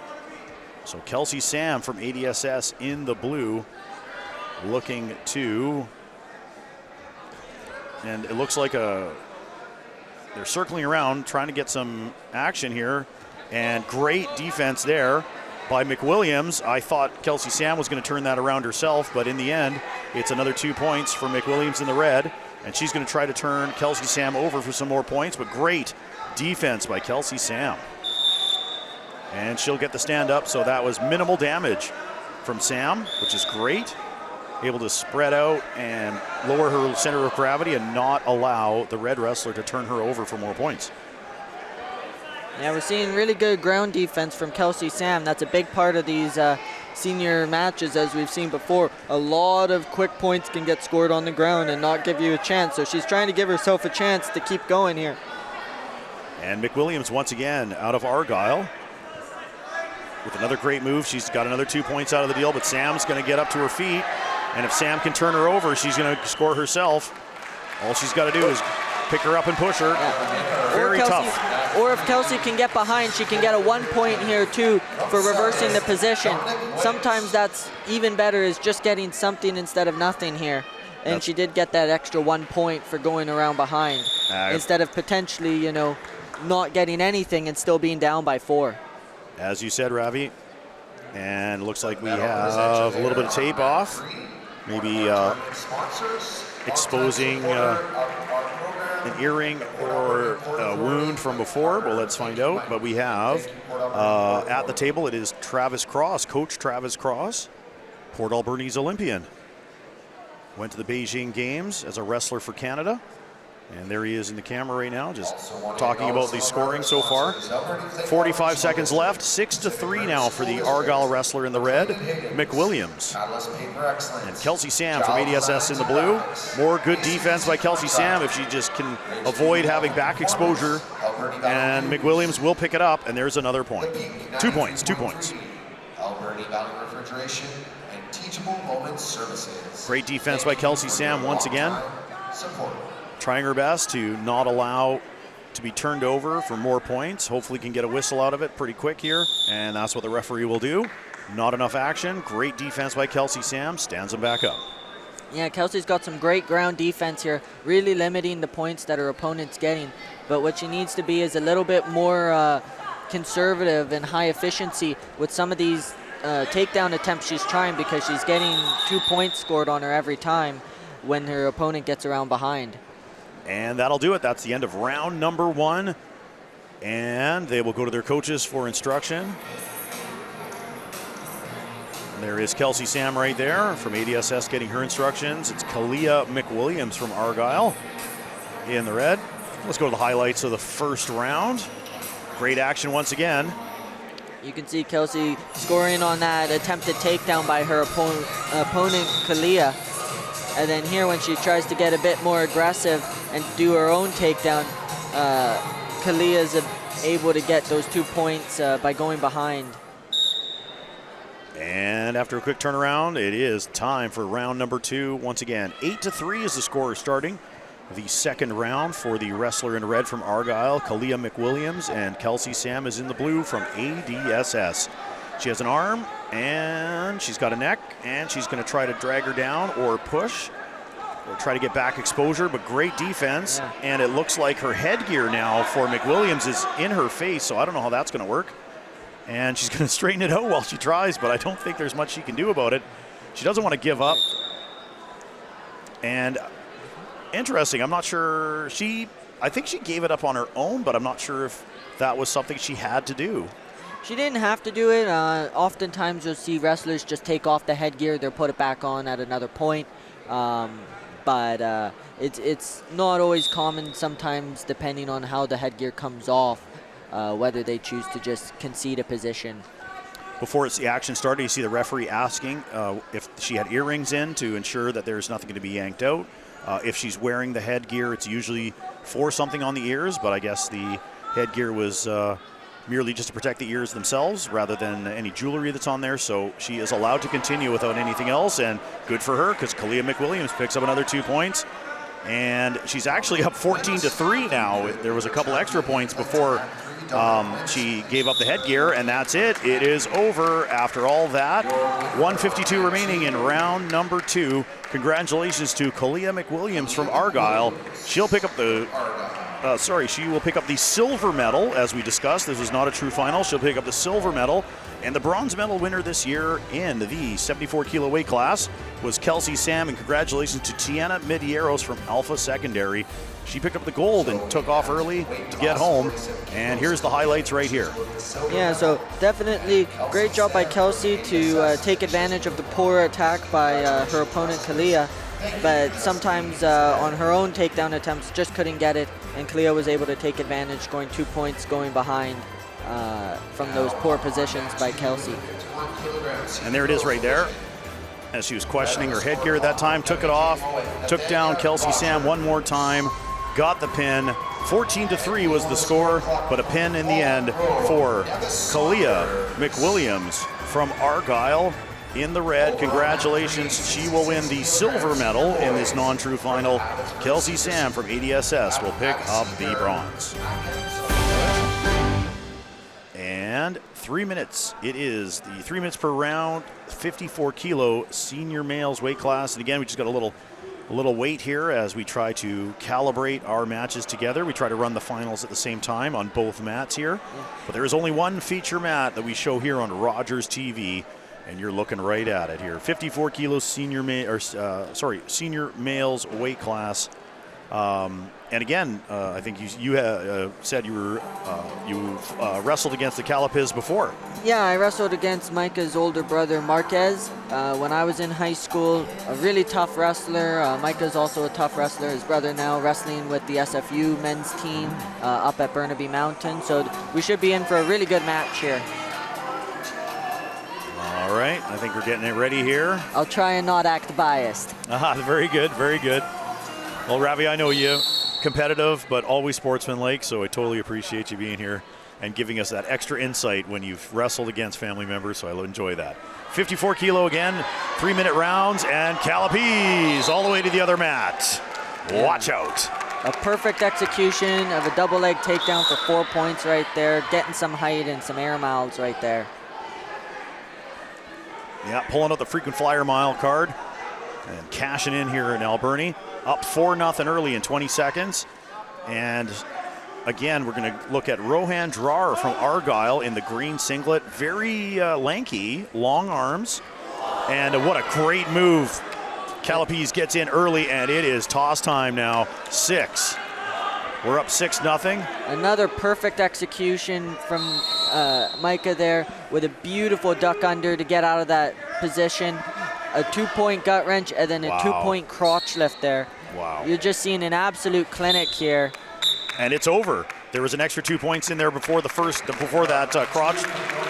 So Kelsey Sam from ADSS in the blue, looking to, and it looks like they're circling around, trying to get some action here, and great defense there by McWilliams. I thought Kelsey Sam was going to turn that around herself, but in the end, it's another 2 points for McWilliams in the red. And she's going to try to turn Kelsey Sam over for some more points, but great defense by Kelsey Sam. And she'll get the stand up, so that was minimal damage from Sam, which is great. Able to spread out and lower her center of gravity and not allow the red wrestler to turn her over for more points. Yeah, we're seeing really good ground defense from Kelsey Sam. That's a big part of these senior matches, as we've seen before. A lot of quick points can get scored on the ground and not give you a chance. So she's trying to give herself a chance to keep going here. And McWilliams once again out of Argyle with another great move. She's got another 2 points out of the deal, but Sam's going to get up to her feet. And if Sam can turn her over, she's going to score herself. All she's got to do is pick her up and push her. Yeah. Very tough. Or if Kelsey can get behind, she can get a 1 point here too for reversing the position. Sometimes that's even better, is just getting something instead of nothing here. And she did get that extra 1 point for going around behind instead of potentially, not getting anything and still being down by 4. As you said, Ravi. And it looks like we have a little bit of tape off. Maybe exposing an earring or a wound from before. Well, let's find out. But we have at the table, it is Travis Cross, Coach Travis Cross, Port Alberni's Olympian. Went to the Beijing Games as a wrestler for Canada. And there he is in the camera right now, just talking about the scoring so far. 45 seconds left, 6-3 now for the Argyle wrestler in the red, McWilliams. And Kelsey Sam from ADSS in the blue. More good defense by Kelsey Sam if she just can avoid having back exposure. And McWilliams will pick it up, and there's another point. 2 points, 2 points. Alberni Valley Refrigeration and Teachable Moments Services. Great defense by Kelsey Sam once again. Support. Trying her best to not allow to be turned over for more points. Hopefully can get a whistle out of it pretty quick here, and that's what the referee will do. Not enough action. Great defense by Kelsey Sam. Stands him back up. Yeah, Kelsey's got some great ground defense here, really limiting the points that her opponent's getting. But what she needs to be is a little bit more conservative and high efficiency with some of these takedown attempts she's trying, because she's getting 2 points scored on her every time when her opponent gets around behind. And that'll do it. That's the end of round number 1. And they will go to their coaches for instruction. And there is Kelsey Sam right there from ADSS getting her instructions. It's Kalia McWilliams from Argyle in the red. Let's go to the highlights of the first round. Great action once again. You can see Kelsey scoring on that attempted takedown by her opponent Kalia. And then here, when she tries to get a bit more aggressive and do her own takedown, Kalia is able to get those 2 points by going behind. And after a quick turnaround, it is time for round number 2. Once again, 8-3 is the score starting the second round for the wrestler in red from Argyle, Kalia McWilliams, and Kelsey Sam is in the blue from ADSS. She has an arm, and she's got a neck, and she's going to try to drag her down or push or try to get back exposure, but great defense. Yeah. And it looks like her headgear now for McWilliams is in her face, so I don't know how that's going to work. And she's going to straighten it out while she tries, but I don't think there's much she can do about it. She doesn't want to give up. And interesting, I'm not sure, I think she gave it up on her own, but I'm not sure if that was something she had to do. She didn't have to do it. Oftentimes you'll see wrestlers just take off the headgear, they'll put it back on at another point. But it's not always common, sometimes depending on how the headgear comes off, whether they choose to just concede a position. Before the action started, you see the referee asking if she had earrings in to ensure that there's nothing going to be yanked out. If she's wearing the headgear, it's usually for something on the ears, but I guess the headgear was merely just to protect the ears themselves rather than any jewelry that's on there. So she is allowed to continue without anything else, and good for her because Kalia McWilliams picks up another 2 points. And she's actually up 14-3 now. There was a couple extra points before she gave up the headgear, and that's it. It is over after all that. 1:52 remaining in round number 2. Congratulations to Kalia McWilliams from Argyle. She'll pick up the she will pick up the silver medal, as we discussed. This was not a true final. She'll pick up the silver medal. And the bronze medal winner this year in the 74 kilo weight class was Kelsey Sam. And congratulations to Tiana Medieros from Alpha Secondary. She picked up the gold and took off early to get home. And here's the highlights right here. Yeah, so definitely great job by Kelsey to take advantage of the poor attack by her opponent, Kalia. But sometimes on her own takedown attempts, just couldn't get it. And Kalia was able to take advantage, scoring 2 points going behind from those poor positions by Kelsey. And there it is right there. As she was questioning her headgear at that time, took it off, took down Kelsey Sam one more time, got the pin. 14-3 was the score, but a pin in the end for Kalia McWilliams from Argyle in the red. Congratulations. She will win the silver medal in this non-true final. Kelsey Sam from ADSS will pick up the bronze. And 3 minutes. It is the 3 minutes per round, 54 kilo senior males weight class. And again, we just got a little wait here as we try to calibrate our matches together. We try to run the finals at the same time on both mats here. But there is only one feature mat that we show here on Rogers TV, and you're looking right at it here. 54 kilo senior males weight class. And again, I think you said you wrestled against the Calapiz before. Yeah, I wrestled against Micah's older brother, Marquez, when I was in high school. A really tough wrestler. Micah's also a tough wrestler. His brother now wrestling with the SFU men's team up at Burnaby Mountain. So we should be in for a really good match here. All right, I think we're getting it ready here. I'll try and not act biased. Very good, very good. Well, Ravi, I know you. Competitive, but always sportsmanlike, so I totally appreciate you being here and giving us that extra insight when you've wrestled against family members, so I'll enjoy that. 54 kilo again, 3-minute rounds, and Calapiz all the way to the other mat. Yeah. Watch out. A perfect execution of a double leg takedown for 4 points right there, getting some height and some air miles right there. Yeah, pulling out the frequent flyer mile card and cashing in here in Alberni. Up 4-0 early in 20 seconds. And again, we're going to look at Rohan Drar from Argyle in the green singlet. Very lanky, long arms. And what a great move. Calapiz gets in early, and it is toss time now. 6. We're up 6-0. Another perfect execution from Micah there with a beautiful duck under to get out of that position. A 2-point gut wrench and then a 2-point crotch lift there. Wow. You're just seeing an absolute clinic here. And it's over. There was an extra 2 points in there before that crotch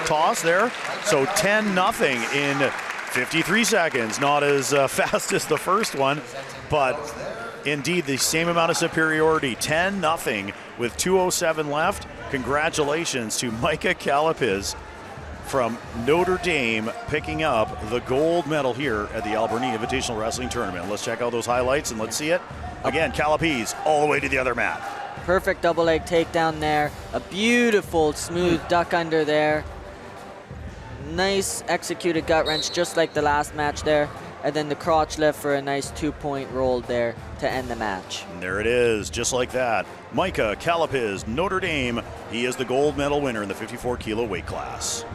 toss there. So 10-0 in 53 seconds. Not as fast as the first one, but indeed the same amount of superiority. 10-0 with 2:07 left. Congratulations to Micah Calapiz from Notre Dame, picking up the gold medal here at the Alberni Invitational Wrestling Tournament. Let's check out those highlights and let's see it. Again, Calapiz all the way to the other mat. Perfect double leg takedown there. A beautiful smooth duck under there. Nice executed gut wrench just like the last match there. And then the crotch lift for a nice 2-point roll there to end the match. And there it is, just like that. Micah Calapiz, Notre Dame. He is the gold medal winner in the 54 kilo weight class.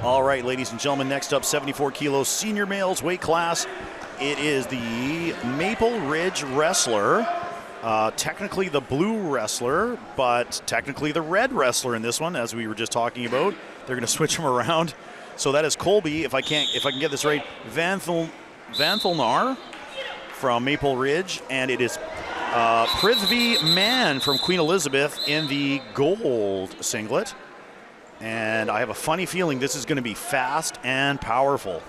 All right, ladies and gentlemen, next up, 74 kilo senior males weight class. It is the Maple Ridge wrestler. Technically the blue wrestler, but technically the red wrestler in this one, as we were just talking about. They're going to switch them around. So that is Colby, if I can get this right, Vanthelnar from Maple Ridge, and it is Prithvi Mann from Queen Elizabeth in the gold singlet. And I have a funny feeling this is going to be fast and powerful.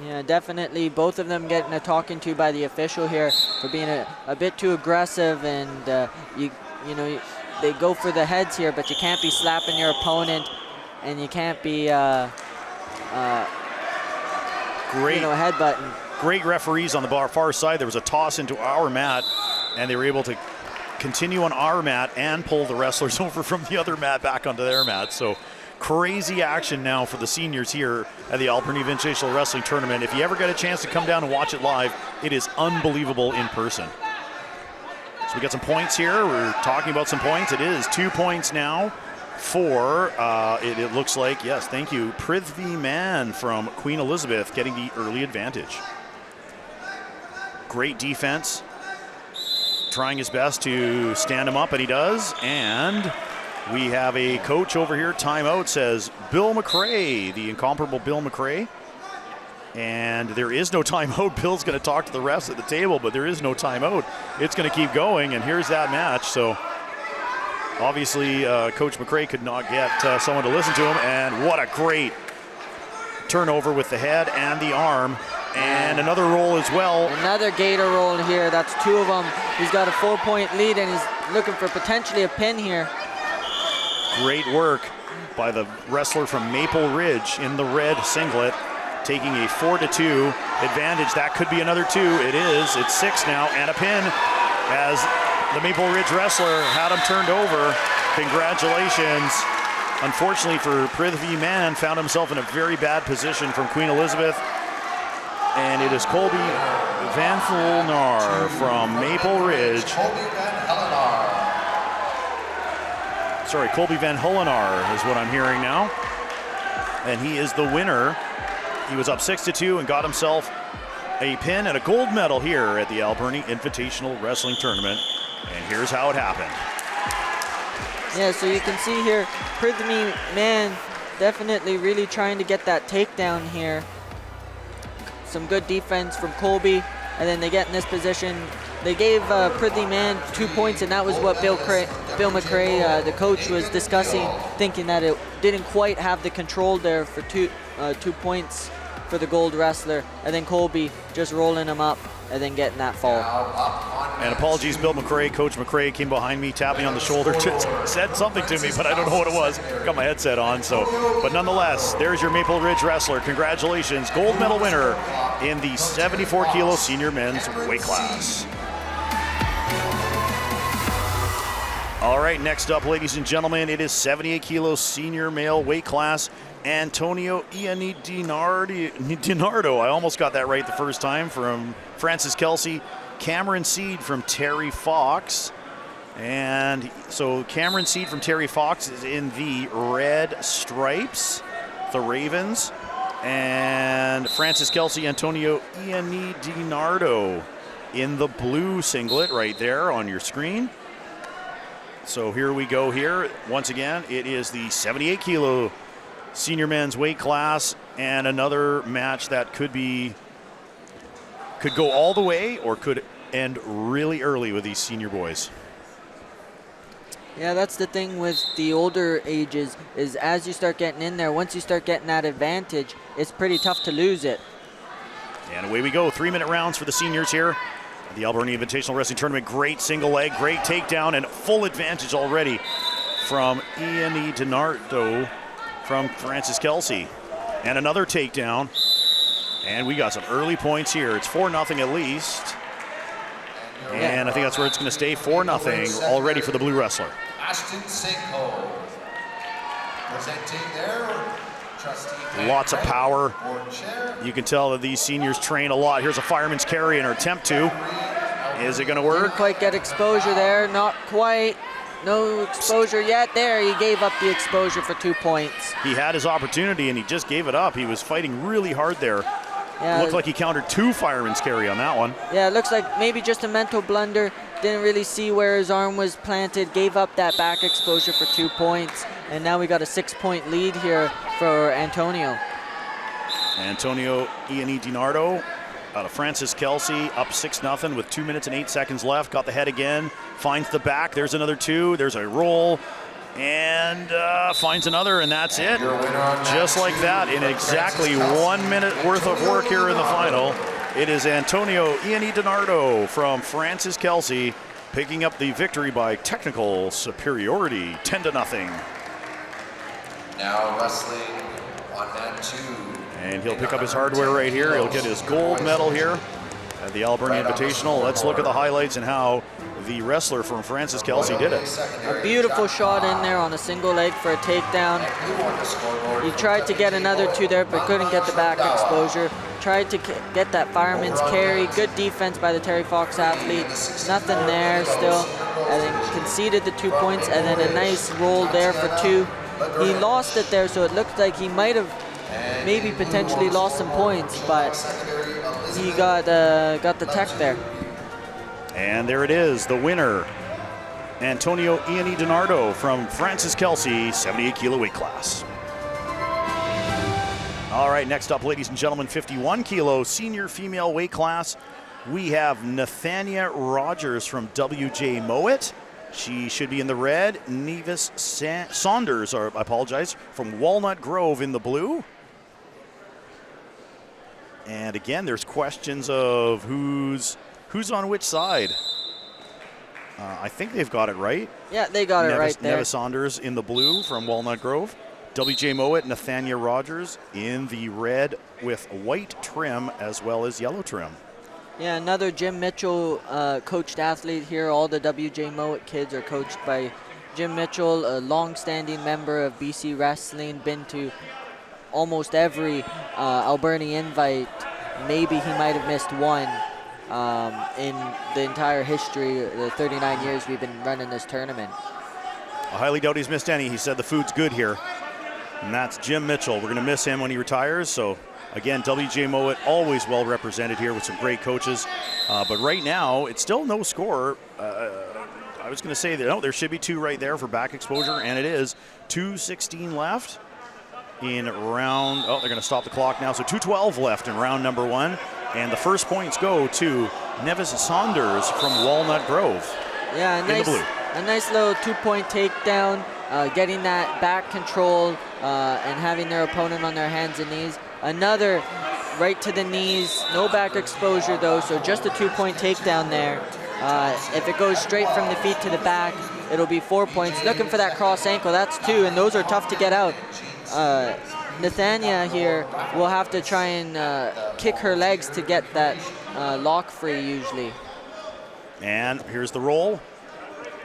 Yeah, definitely. Both of them getting a talking to by the official here for being a bit too aggressive, and you know they go for the heads here, but you can't be slapping your opponent. And you can't be headbutting. Great referees on the far side. There was a toss into our mat, and they were able to continue on our mat and pull the wrestlers over from the other mat back onto their mat. So crazy action now for the seniors here at the Alberni Invitational Wrestling Tournament. If you ever get a chance to come down and watch it live, it is unbelievable in person. So we got some points here. We're talking about some points. It is 2 points now. For, it looks like, yes, thank you, Prithvi Mann from Queen Elizabeth getting the early advantage. Great defense. Trying his best to stand him up, and he does. And we have a coach over here, timeout, says Bill McRae, the incomparable Bill McRae. And there is no timeout. Bill's going to talk to the refs at the table, but there is no timeout. It's going to keep going, and here's that match. So obviously, Coach McRae could not get someone to listen to him, and what a great turnover with the head and the arm, and another roll as well. Another gator roll here. That's 2 of them. He's got a 4-point lead, and he's looking for potentially a pin here. Great work by the wrestler from Maple Ridge in the red singlet, taking a 4-2 advantage. That could be another 2. It is. It's 6 now, and a pin as the Maple Ridge wrestler had him turned over. Congratulations. Unfortunately for Prithvi Mann, found himself in a very bad position from Queen Elizabeth. And it is Colby Vanthelnar from Maple Ridge. Sorry, Colby Van Hullenar is what I'm hearing now. And he is the winner. He was up 6-2 and got himself a pin and a gold medal here at the Alberni Invitational Wrestling Tournament. And here's how it happened. Yeah, so you can see here, Prithvi Man definitely really trying to get that takedown here. Some good defense from Colby, and then they get in this position. They gave Prithvi Man 2 points, and that was what Bill McRae, the coach, was discussing, thinking that it didn't quite have the control there for 2 points for the gold wrestler, and then Colby just rolling him up and then getting that fall. And apologies, Bill McRae. Coach McRae came behind me, tapped me on the shoulder, said something to me, but I don't know what it was. Got my headset on, but nonetheless, there's your Maple Ridge wrestler. Congratulations, gold medal winner in the 74 kilo senior men's weight class. All right, next up, ladies and gentlemen, it is 78 kilo senior male weight class. Antonio DiNardo, I almost got that right the first time, from Francis Kelsey. Cameron Seed from Terry Fox. And so Cameron Seed from Terry Fox is in the red stripes, the Ravens. And Francis Kelsey, Antonio DiNardo in the blue singlet right there on your screen. So here we go here. Once again, it is the 78 kilo senior men's weight class, and another match that could go all the way or could end really early with these senior boys. Yeah, that's the thing with the older ages, is as you start getting in there, once you start getting that advantage, it's pretty tough to lose it. And away we go. 3-minute rounds for the seniors here. The Alberni Invitational Wrestling Tournament. Great single leg, great takedown, and full advantage already from Ian DiNardo from Francis Kelsey. And another takedown. And we got some early points here. It's 4-0 at least. And I think that's where it's going to stay. 4-0 already for the blue wrestler. Ashton Sinko. Presenting their trustee. Lots of power. You can tell that these seniors train a lot. Here's a fireman's carry in her attempt to. Is it going to work? Didn't quite get exposure there. Not quite. No exposure yet. There, he gave up the exposure for 2 points. He had his opportunity and he just gave it up. He was fighting really hard there. Yeah. Looked like he countered 2 fireman's carry on that one. Yeah, it looks like maybe just a mental blunder. Didn't really see where his arm was planted. Gave up that back exposure for 2 points. And now we got a 6-point lead here for Antonio. Antonio DiNardo out of Francis Kelsey, up 6-0 with 2 minutes and 8 seconds left. Got the head again, finds the back. There's another 2. There's a roll, and finds another, and that's it. Just like that, in exactly 1 minute worth of work here in the final. It is Antonio DiNardo from Francis Kelsey picking up the victory by technical superiority, 10-0. Now wrestling on mat 2. And he'll pick up his hardware right here. He'll get his gold medal here at the Alberni Invitational. Let's look at the highlights and how the wrestler from Francis Kelsey did it. A beautiful shot in there on a single leg for a takedown. He tried to get another 2 there, but couldn't get the back exposure. Tried to get that fireman's carry. Good defense by the Terry Fox athlete. Nothing there still. And then conceded the 2 points, and then a nice roll there for 2. He lost it there, so it looked like he might have maybe potentially lost some points, but he got the tech there. And there it is, the winner, Antonio DiNardo from Francis Kelsey, 78 kilo weight class. All right, next up, ladies and gentlemen, 51 kilo senior female weight class. We have Nathania Rogers from WJ Mowat. She should be in the red. Nevis Saunders, or I apologize, from Walnut Grove in the blue. And again, there's questions of who's on which side. I think they've got it right. Yeah, they got it right there. Nevis Saunders in the blue from Walnut Grove. WJ Mowat, Nathania Rogers in the red with white trim as well as yellow trim. Yeah, another Jim Mitchell coached athlete here. All the WJ Mowat kids are coached by Jim Mitchell, a long-standing member of BC Wrestling, been to almost every Alberni invite. Maybe he might have missed one in the entire history, the 39 years we've been running this tournament. I highly doubt he's missed any. He said the food's good here. And that's Jim Mitchell. We're going to miss him when he retires. So, again, W.J. Mowat always well represented here with some great coaches. But right now, it's still no score. I was going to say that there should be 2 right there for back exposure, and it is 2:16 left in round. Oh, they're going to stop the clock now. So 2:12 left in round number 1. And the first points go to Nevis Saunders from Walnut Grove. Yeah, a nice little 2-point takedown, getting that back control and having their opponent on their hands and knees. Another right to the knees, no back exposure though, so just a 2-point takedown there. If it goes straight from the feet to the back, it'll be 4 points. Looking for that cross ankle, that's 2, and those are tough to get out. Nathania here will have to try and kick her legs to get that lock free usually. And here's the roll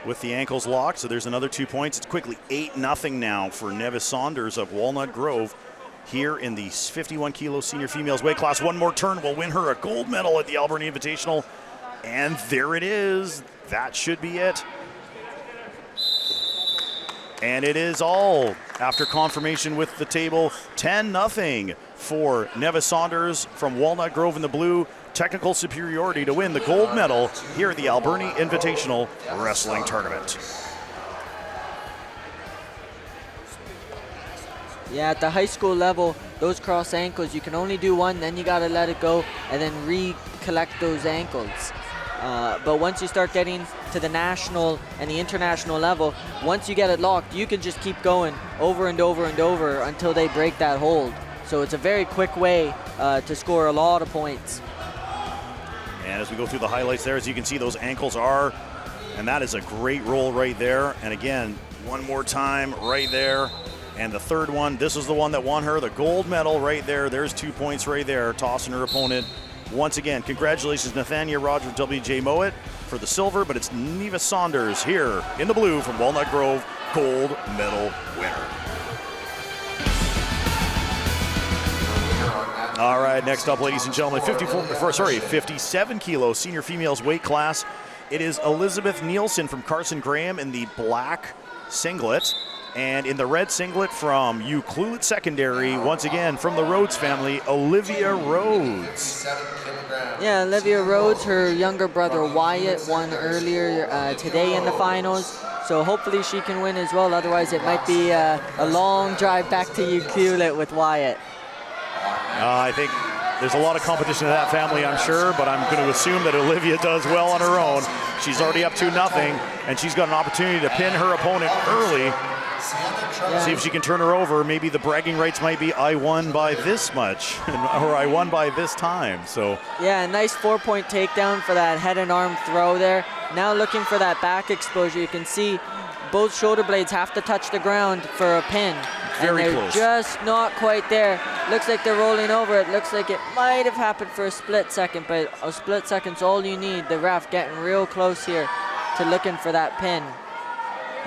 with the ankles locked, so there's another 2 points. It's quickly 8-0 now for Nevis Saunders of Walnut Grove here in the 51 kilo senior females weight class. One more turn will win her a gold medal at the Alberni Invitational. And there it is. That should be it. And it is all after confirmation with the table. 10-0 for Nevis Saunders from Walnut Grove in the blue. Technical superiority to win the gold medal here at the Alberni Invitational Wrestling Tournament. Yeah, at the high school level, those cross ankles, you can only do one, then you got to let it go and then recollect those ankles. But once you start getting to the national and the international level, once you get it locked, you can just keep going over and over and over until they break that hold. So it's a very quick way to score a lot of points. And as we go through the highlights there, as you can see, those ankles are, and that is a great roll right there. And again, one more time right there. And the third one, this is the one that won her the gold medal right there. There's 2 points right there, tossing her opponent. Once again, congratulations, Nathania Roger, W.J. Mowat for the silver, but it's Nevis Saunders here in the blue from Walnut Grove, gold medal winner. All right, next up, ladies and gentlemen, 57 kilo senior females weight class. It is Elizabeth Nielsen from Carson Graham in the black singlet. And in the red singlet from Ucluelet Secondary, once again from the Rhodes family, Olivia Rhodes. Yeah, Olivia Rhodes, her younger brother Wyatt won earlier today in the finals. So hopefully she can win as well. Otherwise it might be a long drive back to Ucluelet with Wyatt. I think there's a lot of competition in that family, I'm sure, but I'm going to assume that Olivia does well on her own. She's already up 2-0, and she's got an opportunity to pin her opponent early. Yeah. See if she can turn her over. Maybe the bragging rights might be, I won by this much, or I won by this time. So yeah, a nice 4-point takedown for that head and arm throw there. Now looking for that back exposure. You can see both shoulder blades have to touch the ground for a pin. Very and they're close. Just not quite there. Looks like they're rolling over. It looks like it might have happened for a split second, but a split second's all you need. The ref getting real close here to looking for that pin.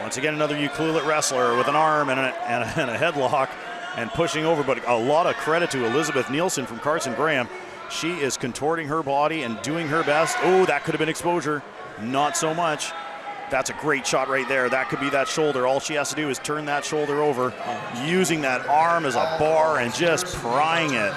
Once again, another Ucluelet wrestler with an arm and a headlock and pushing over, but a lot of credit to Elizabeth Nielsen from Carson Graham. She is contorting her body and doing her best. Oh, that could have been exposure. Not so much. That's a great shot right there. That could be that shoulder. All she has to do is turn that shoulder over, using that arm as a bar and just prying it.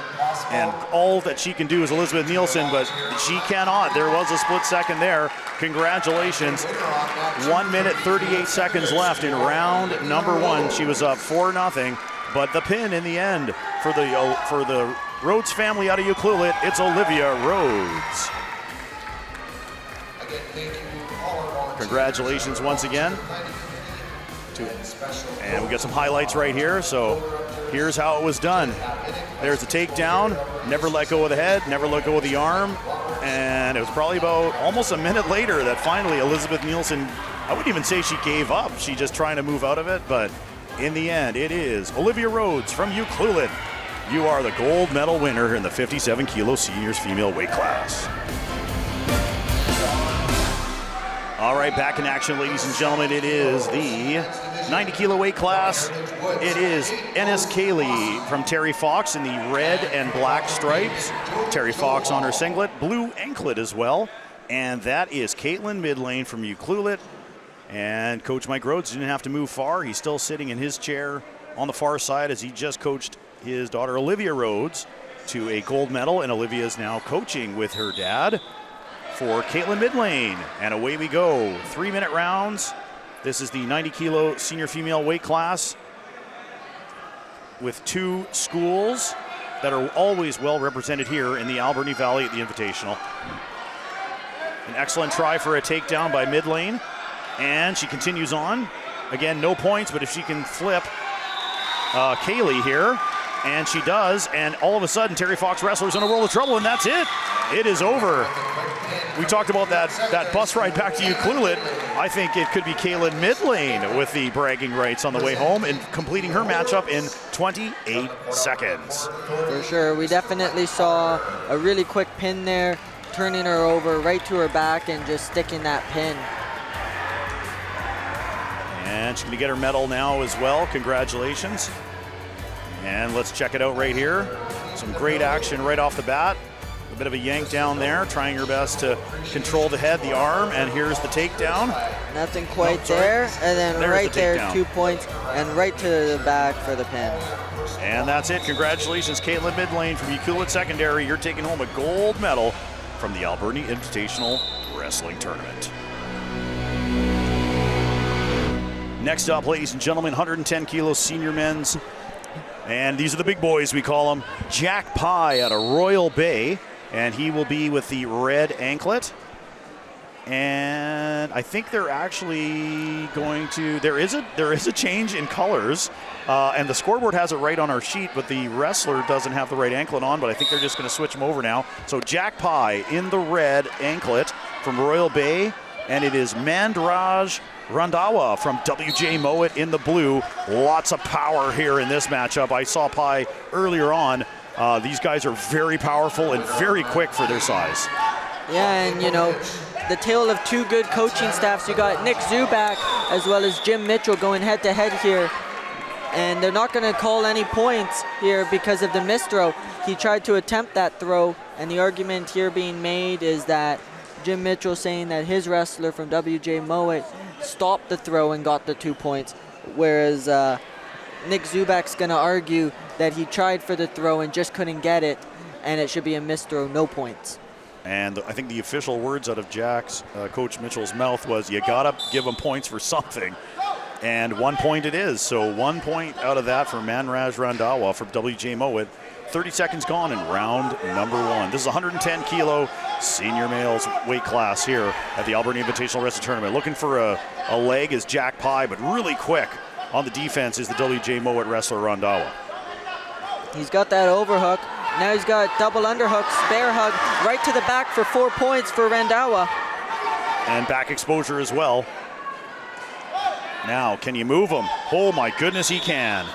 And all that she can do is Elizabeth Nielsen, but she cannot. There was a split second there. Congratulations. 1 minute, 38 seconds left in round number 1. She was up 4-0, but the pin in the end for the Rhodes family out of Ucluelet, it's Olivia Rhodes. Congratulations once again. And we got some highlights right here. So here's how it was done. There's the takedown. Never let go of the head. Never let go of the arm. And it was probably about almost a minute later that finally Elizabeth Nielsen, I wouldn't even say she gave up. She just trying to move out of it. But in the end, it is Olivia Rhodes from Ucluelet. You are the gold medal winner in the 57 kilo seniors female weight class. All right, back in action, ladies and gentlemen. It is the 90 kilo weight class. It is Ennis Cayley from Terry Fox in the red and black stripes. Terry Fox on her singlet, blue anklet as well. And that is Caitlin Midlane from Ucluelet. And Coach Mike Rhodes didn't have to move far. He's still sitting in his chair on the far side as he just coached his daughter Olivia Rhodes to a gold medal, and Olivia is now coaching with her dad for Caitlin Midlane. And away we go. 3-minute rounds. This is the 90 kilo senior female weight class with 2 schools that are always well represented here in the Alberni Valley at the Invitational. An excellent try for a takedown by Midlane, and she continues on. Again, no points, but if she can flip Kaylee here, and she does, and all of a sudden Terry Fox wrestler's in a world of trouble, and that's it. It is over. We talked about that bus ride back to Ucluelet. I think it could be Kaylin Midlane with the bragging rights on the way home and completing her matchup in 28 seconds. For sure. We definitely saw a really quick pin there, turning her over right to her back and just sticking that pin. And she's going to get her medal now as well. Congratulations. And let's check it out right here. Some great action right off the bat. A bit of a yank down there, trying her best to control the head, the arm, and here's the takedown. Nothing quite there, and then There's right the there, takedown. 2 points, and right to the back for the pin. And that's it. Congratulations, Caitlin Midlane from Ucluelet Secondary. You're taking home a gold medal from the Alberni Invitational Wrestling Tournament. Next up, ladies and gentlemen, 110 kilo senior men's. And these are the big boys, we call them. Jack Pye out of Royal Bay. And he will be with the red anklet. And I think they're actually going to, there is a change in colors. And the scoreboard has it right on our sheet, but the wrestler doesn't have the right anklet on, but I think they're just going to switch them over now. So Jack Pye in the red anklet from Royal Bay. And it is Mandraj Randawa from WJ Mowat in the blue. Lots of power here in this matchup. I saw Pye earlier on. These guys are very powerful and very quick for their size. Yeah, and you know, the tale of 2 good coaching staffs. You got Nick Zubak as well as Jim Mitchell going head to head here. And they're not going to call any points here because of the misthrow. He tried to attempt that throw, and the argument here being made is that Jim Mitchell saying that his wrestler from WJ Mowat stopped the throw and got the 2 points, whereas Nick Zubak's going to argue that he tried for the throw and just couldn't get it, and it should be a misthrow, no points. And I think the official words out of Jack's, Coach Mitchell's mouth was, you got to give them points for something. And 1 point it is. So 1 point out of that for Manraj Randawa from WJ Mowat. 30 seconds gone in round number 1. This is 110 kilo senior males weight class here at the Alberni Invitational Wrestling Tournament. Looking for a leg is Jack Pye, but really quick on the defense is the WJ Mowat wrestler Randawa. He's got that overhook. Now he's got double underhook, spare hug, right to the back for 4 points for Randawa. And back exposure as well. Now, can you move him? Oh my goodness, he can.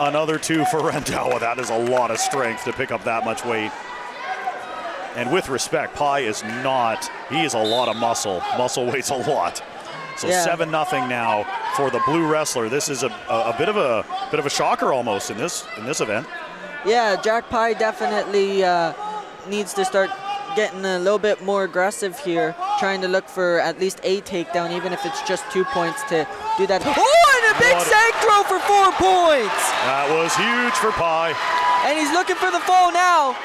Another 2 for Randawa. That is a lot of strength to pick up that much weight. And with respect, Pye is not, he is a lot of muscle. Muscle weighs a lot. So yeah. 7-0 now for the blue wrestler. This is a bit of a shocker almost in this event. Yeah, Jack Pye definitely needs to start getting a little bit more aggressive here, trying to look for at least a takedown, even if it's just 2 points to do that. Oh, and a big sag throw for 4 points! That was huge for Pye. And he's looking for the fall now.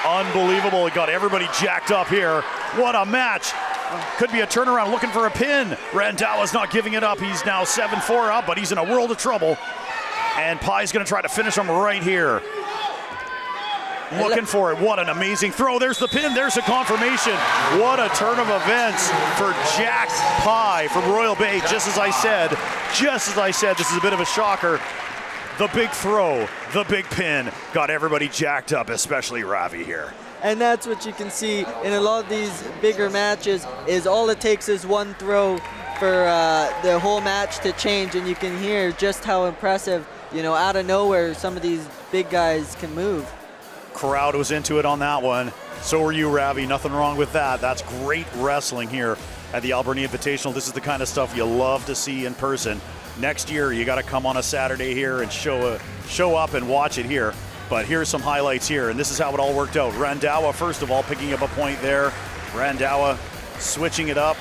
Unbelievable. It got everybody jacked up here. What a match. Could be a turnaround looking for a pin. Randawa's not giving it up. He's now 7-4 up, but he's in a world of trouble. And Pye's going to try to finish him right here. Looking for it. What an amazing throw. There's the pin. There's the confirmation. What a turn of events for Jack Pye from Royal Bay. Just as I said, this is a bit of a shocker. The big throw, the big pin got everybody jacked up, especially Ravi here. And that's what you can see in a lot of these bigger matches is all it takes is one throw for the whole match to change, and you can hear just how impressive, you know, out of nowhere some of these big guys can move. Crowd was into it on that one. So were you, Ravi. Nothing wrong with that. That's great wrestling here at the Alberni Invitational. This is the kind of stuff you love to see in person. Next year, you got to come on a Saturday here and show up and watch it here. But here's some highlights here, and this is how it all worked out. Randawa, first of all, picking up a point there. Randawa switching it up.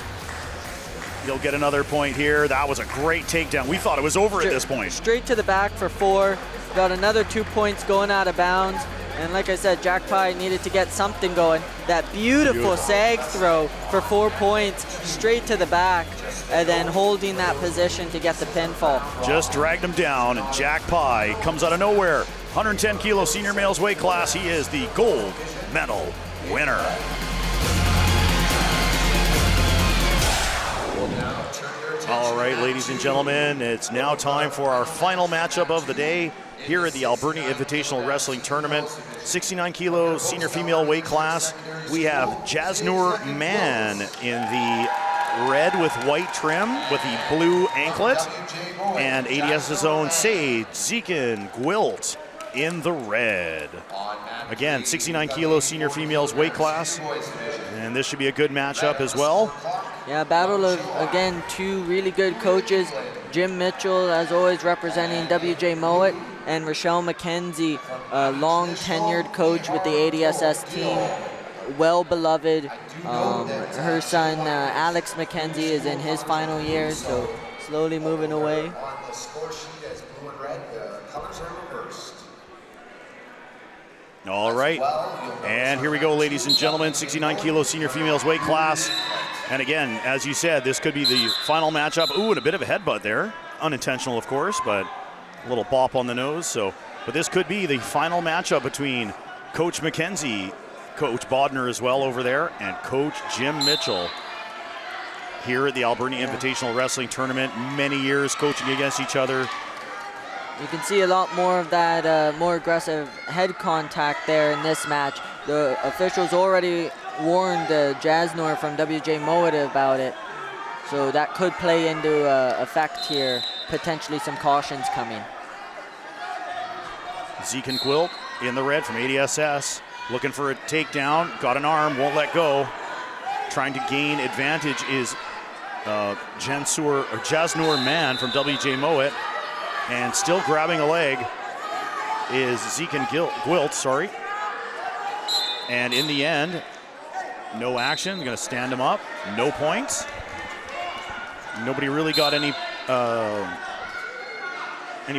You'll get another point here. That was a great takedown. We thought it was over at this point. Straight to the back for 4. Got another 2 points going out of bounds. And like I said, Jack Pye needed to get something going. That beautiful sag throw for 4 points, straight to the back, and then holding that position to get the pinfall. Just dragged him down, and Jack Pye comes out of nowhere. 110 kilo senior males weight class. He is the gold medal winner. All right, ladies and gentlemen, it's now time for our final matchup of the day here at the Alberni Invitational Wrestling Tournament. 69 kilo senior female weight class. We have Jasnoor Mann in the red with white trim with the blue anklet, and ADS's own Sage Zekin Gwilt in the red. Again, 69 kilo senior females weight class, and this should be a good matchup as well. Yeah, battle of, again, 2 really good coaches. Jim Mitchell, as always, representing WJ Mowat, and Rochelle McKenzie, a long tenured coach with the ADSS team, well beloved. Her son, Alex McKenzie, is in his final year, so slowly moving away. On the score sheet as blue and red, the colors are reversed. All right, and here we go, ladies and gentlemen, 69 kilo senior females weight class. And again, as you said, this could be the final matchup. Ooh, and a bit of a headbutt there. Unintentional, of course, but a little bop on the nose. But this could be the final matchup between Coach McKenzie, Coach Bodner as well over there, and Coach Jim Mitchell here at the Alberni Invitational Wrestling Tournament. Many years coaching against each other. You can see a lot more of that more aggressive head contact there in this match. The officials already warned Jasnoor from WJ Mowat about it, so that could play into effect here. Potentially some cautions coming. Zekin Gwilt in the red from ADSS, looking for a takedown, got an arm, won't let go. Trying to gain advantage is Jasnoor Mann from WJ Mowat, and still grabbing a leg is Zekin Gwilt, sorry. And in the end, no action. Going to stand him up. No points. Nobody really got any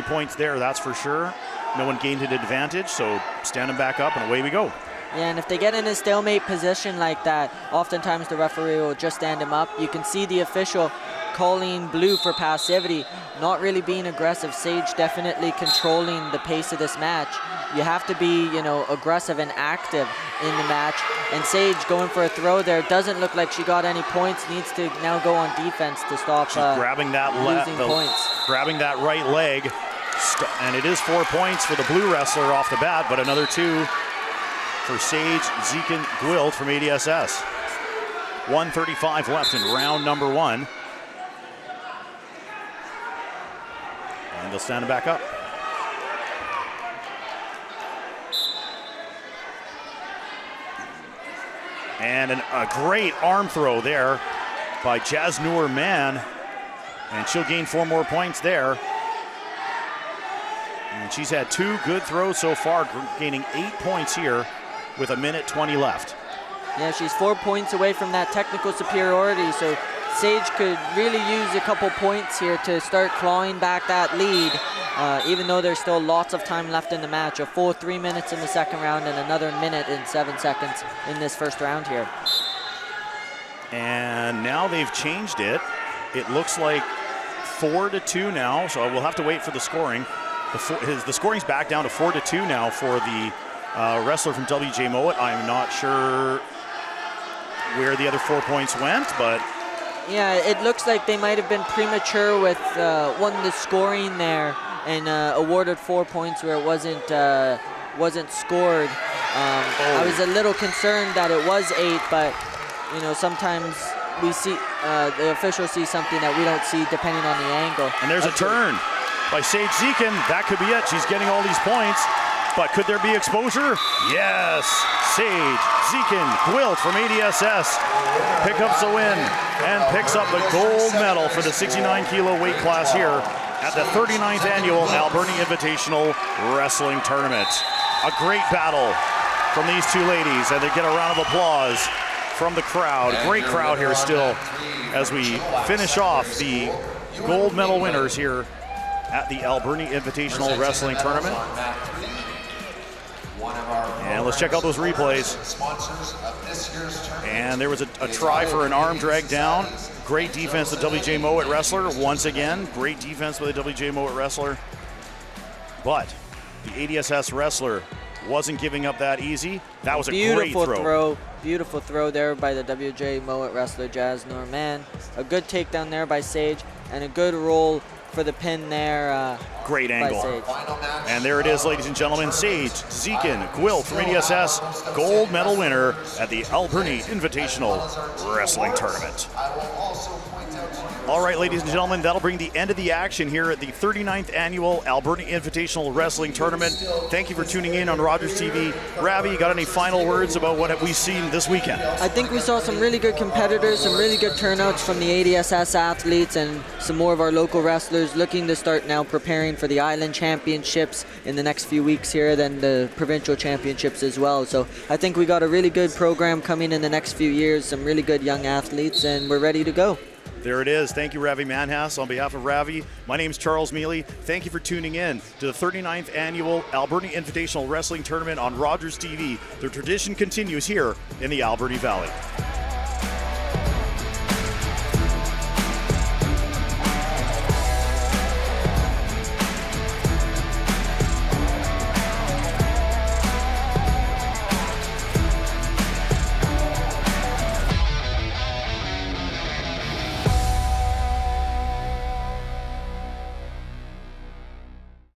points there, that's for sure. No one gained an advantage, so stand him back up and away we go. Yeah, and if they get in a stalemate position like that, oftentimes the referee will just stand him up. You can see the official calling blue for passivity, not really being aggressive. Sage definitely controlling the pace of this match. You have to be, aggressive and active in the match. And Sage going for a throw there. Doesn't look like she got any points. Needs to now go on defense to stop grabbing that losing points. Grabbing that right leg. And it is 4 points for the blue wrestler off the bat, but another 2 for Sage Zekin Gwilt from ADSS. 1:35 left in round number 1. And they'll stand him back up. And a great arm throw there by Jasnoor Mann. And she'll gain 4 more points there. And she's had 2 good throws so far, gaining 8 points here with 1:20 left. Yeah, she's 4 points away from that technical superiority, so Sage could really use a couple points here to start clawing back that lead, even though there's still lots of time left in the match. A full 3 minutes in the second round and another 1:07 in this first round here. And now they've changed it. It looks like 4-2 now, so we'll have to wait for the scoring. The scoring's back down to 4-2 now for the wrestler from WJ Mowat. I'm not sure where the other 4 points went, but yeah, it looks like they might have been premature with won the scoring there and awarded 4 points where it wasn't scored. I was a little concerned that it was 8, but sometimes we see the officials see something that we don't see depending on the angle. And there's a turn by Sage Zekin. That could be it. She's getting all these points, but could there be exposure? Yes. Sage Zekin Gwilt from ADSS picks up the win and picks up the gold medal for the 69 kilo weight class here at the 39th annual Alberni Invitational Wrestling Tournament. A great battle from these 2 ladies, and they get a round of applause from the crowd. Great crowd here still as we finish off the gold medal winners here at the Alberni Invitational Wrestling Tournament. And let's check out those replays. And there was a try for an arm drag down. Great defense with WJ Mowat wrestler. Once again, great defense with a WJ Mowat wrestler. But the ADSS wrestler wasn't giving up that easy. That was a great throw. Beautiful throw there by the WJ Mowat wrestler, Jazz Norman. A good takedown there by Sage, and a good roll for the pin there. Great angle. And there it is, ladies and gentlemen. Sage Zekin Gwilt from ADSS, gold medal winner at the Alberni Invitational Wrestling Tournament. All right, ladies and gentlemen, that'll bring the end of the action here at the 39th Annual Alberni Invitational Wrestling Tournament. Thank you for tuning in on Rogers TV. Ravi, you got any final words about what have we seen this weekend? I think we saw some really good competitors, some really good turnouts from the ADSS athletes, and some more of our local wrestlers looking to start now preparing for the Island Championships in the next few weeks here, then the Provincial Championships as well. So I think we got a really good program coming in the next few years, some really good young athletes, and we're ready to go. There it is. Thank you, Ravi Manhas. On behalf of Ravi, my name is Charles Mealey. Thank you for tuning in to the 39th Annual Alberni Invitational Wrestling Tournament on Rogers TV. The tradition continues here in the Alberni Valley.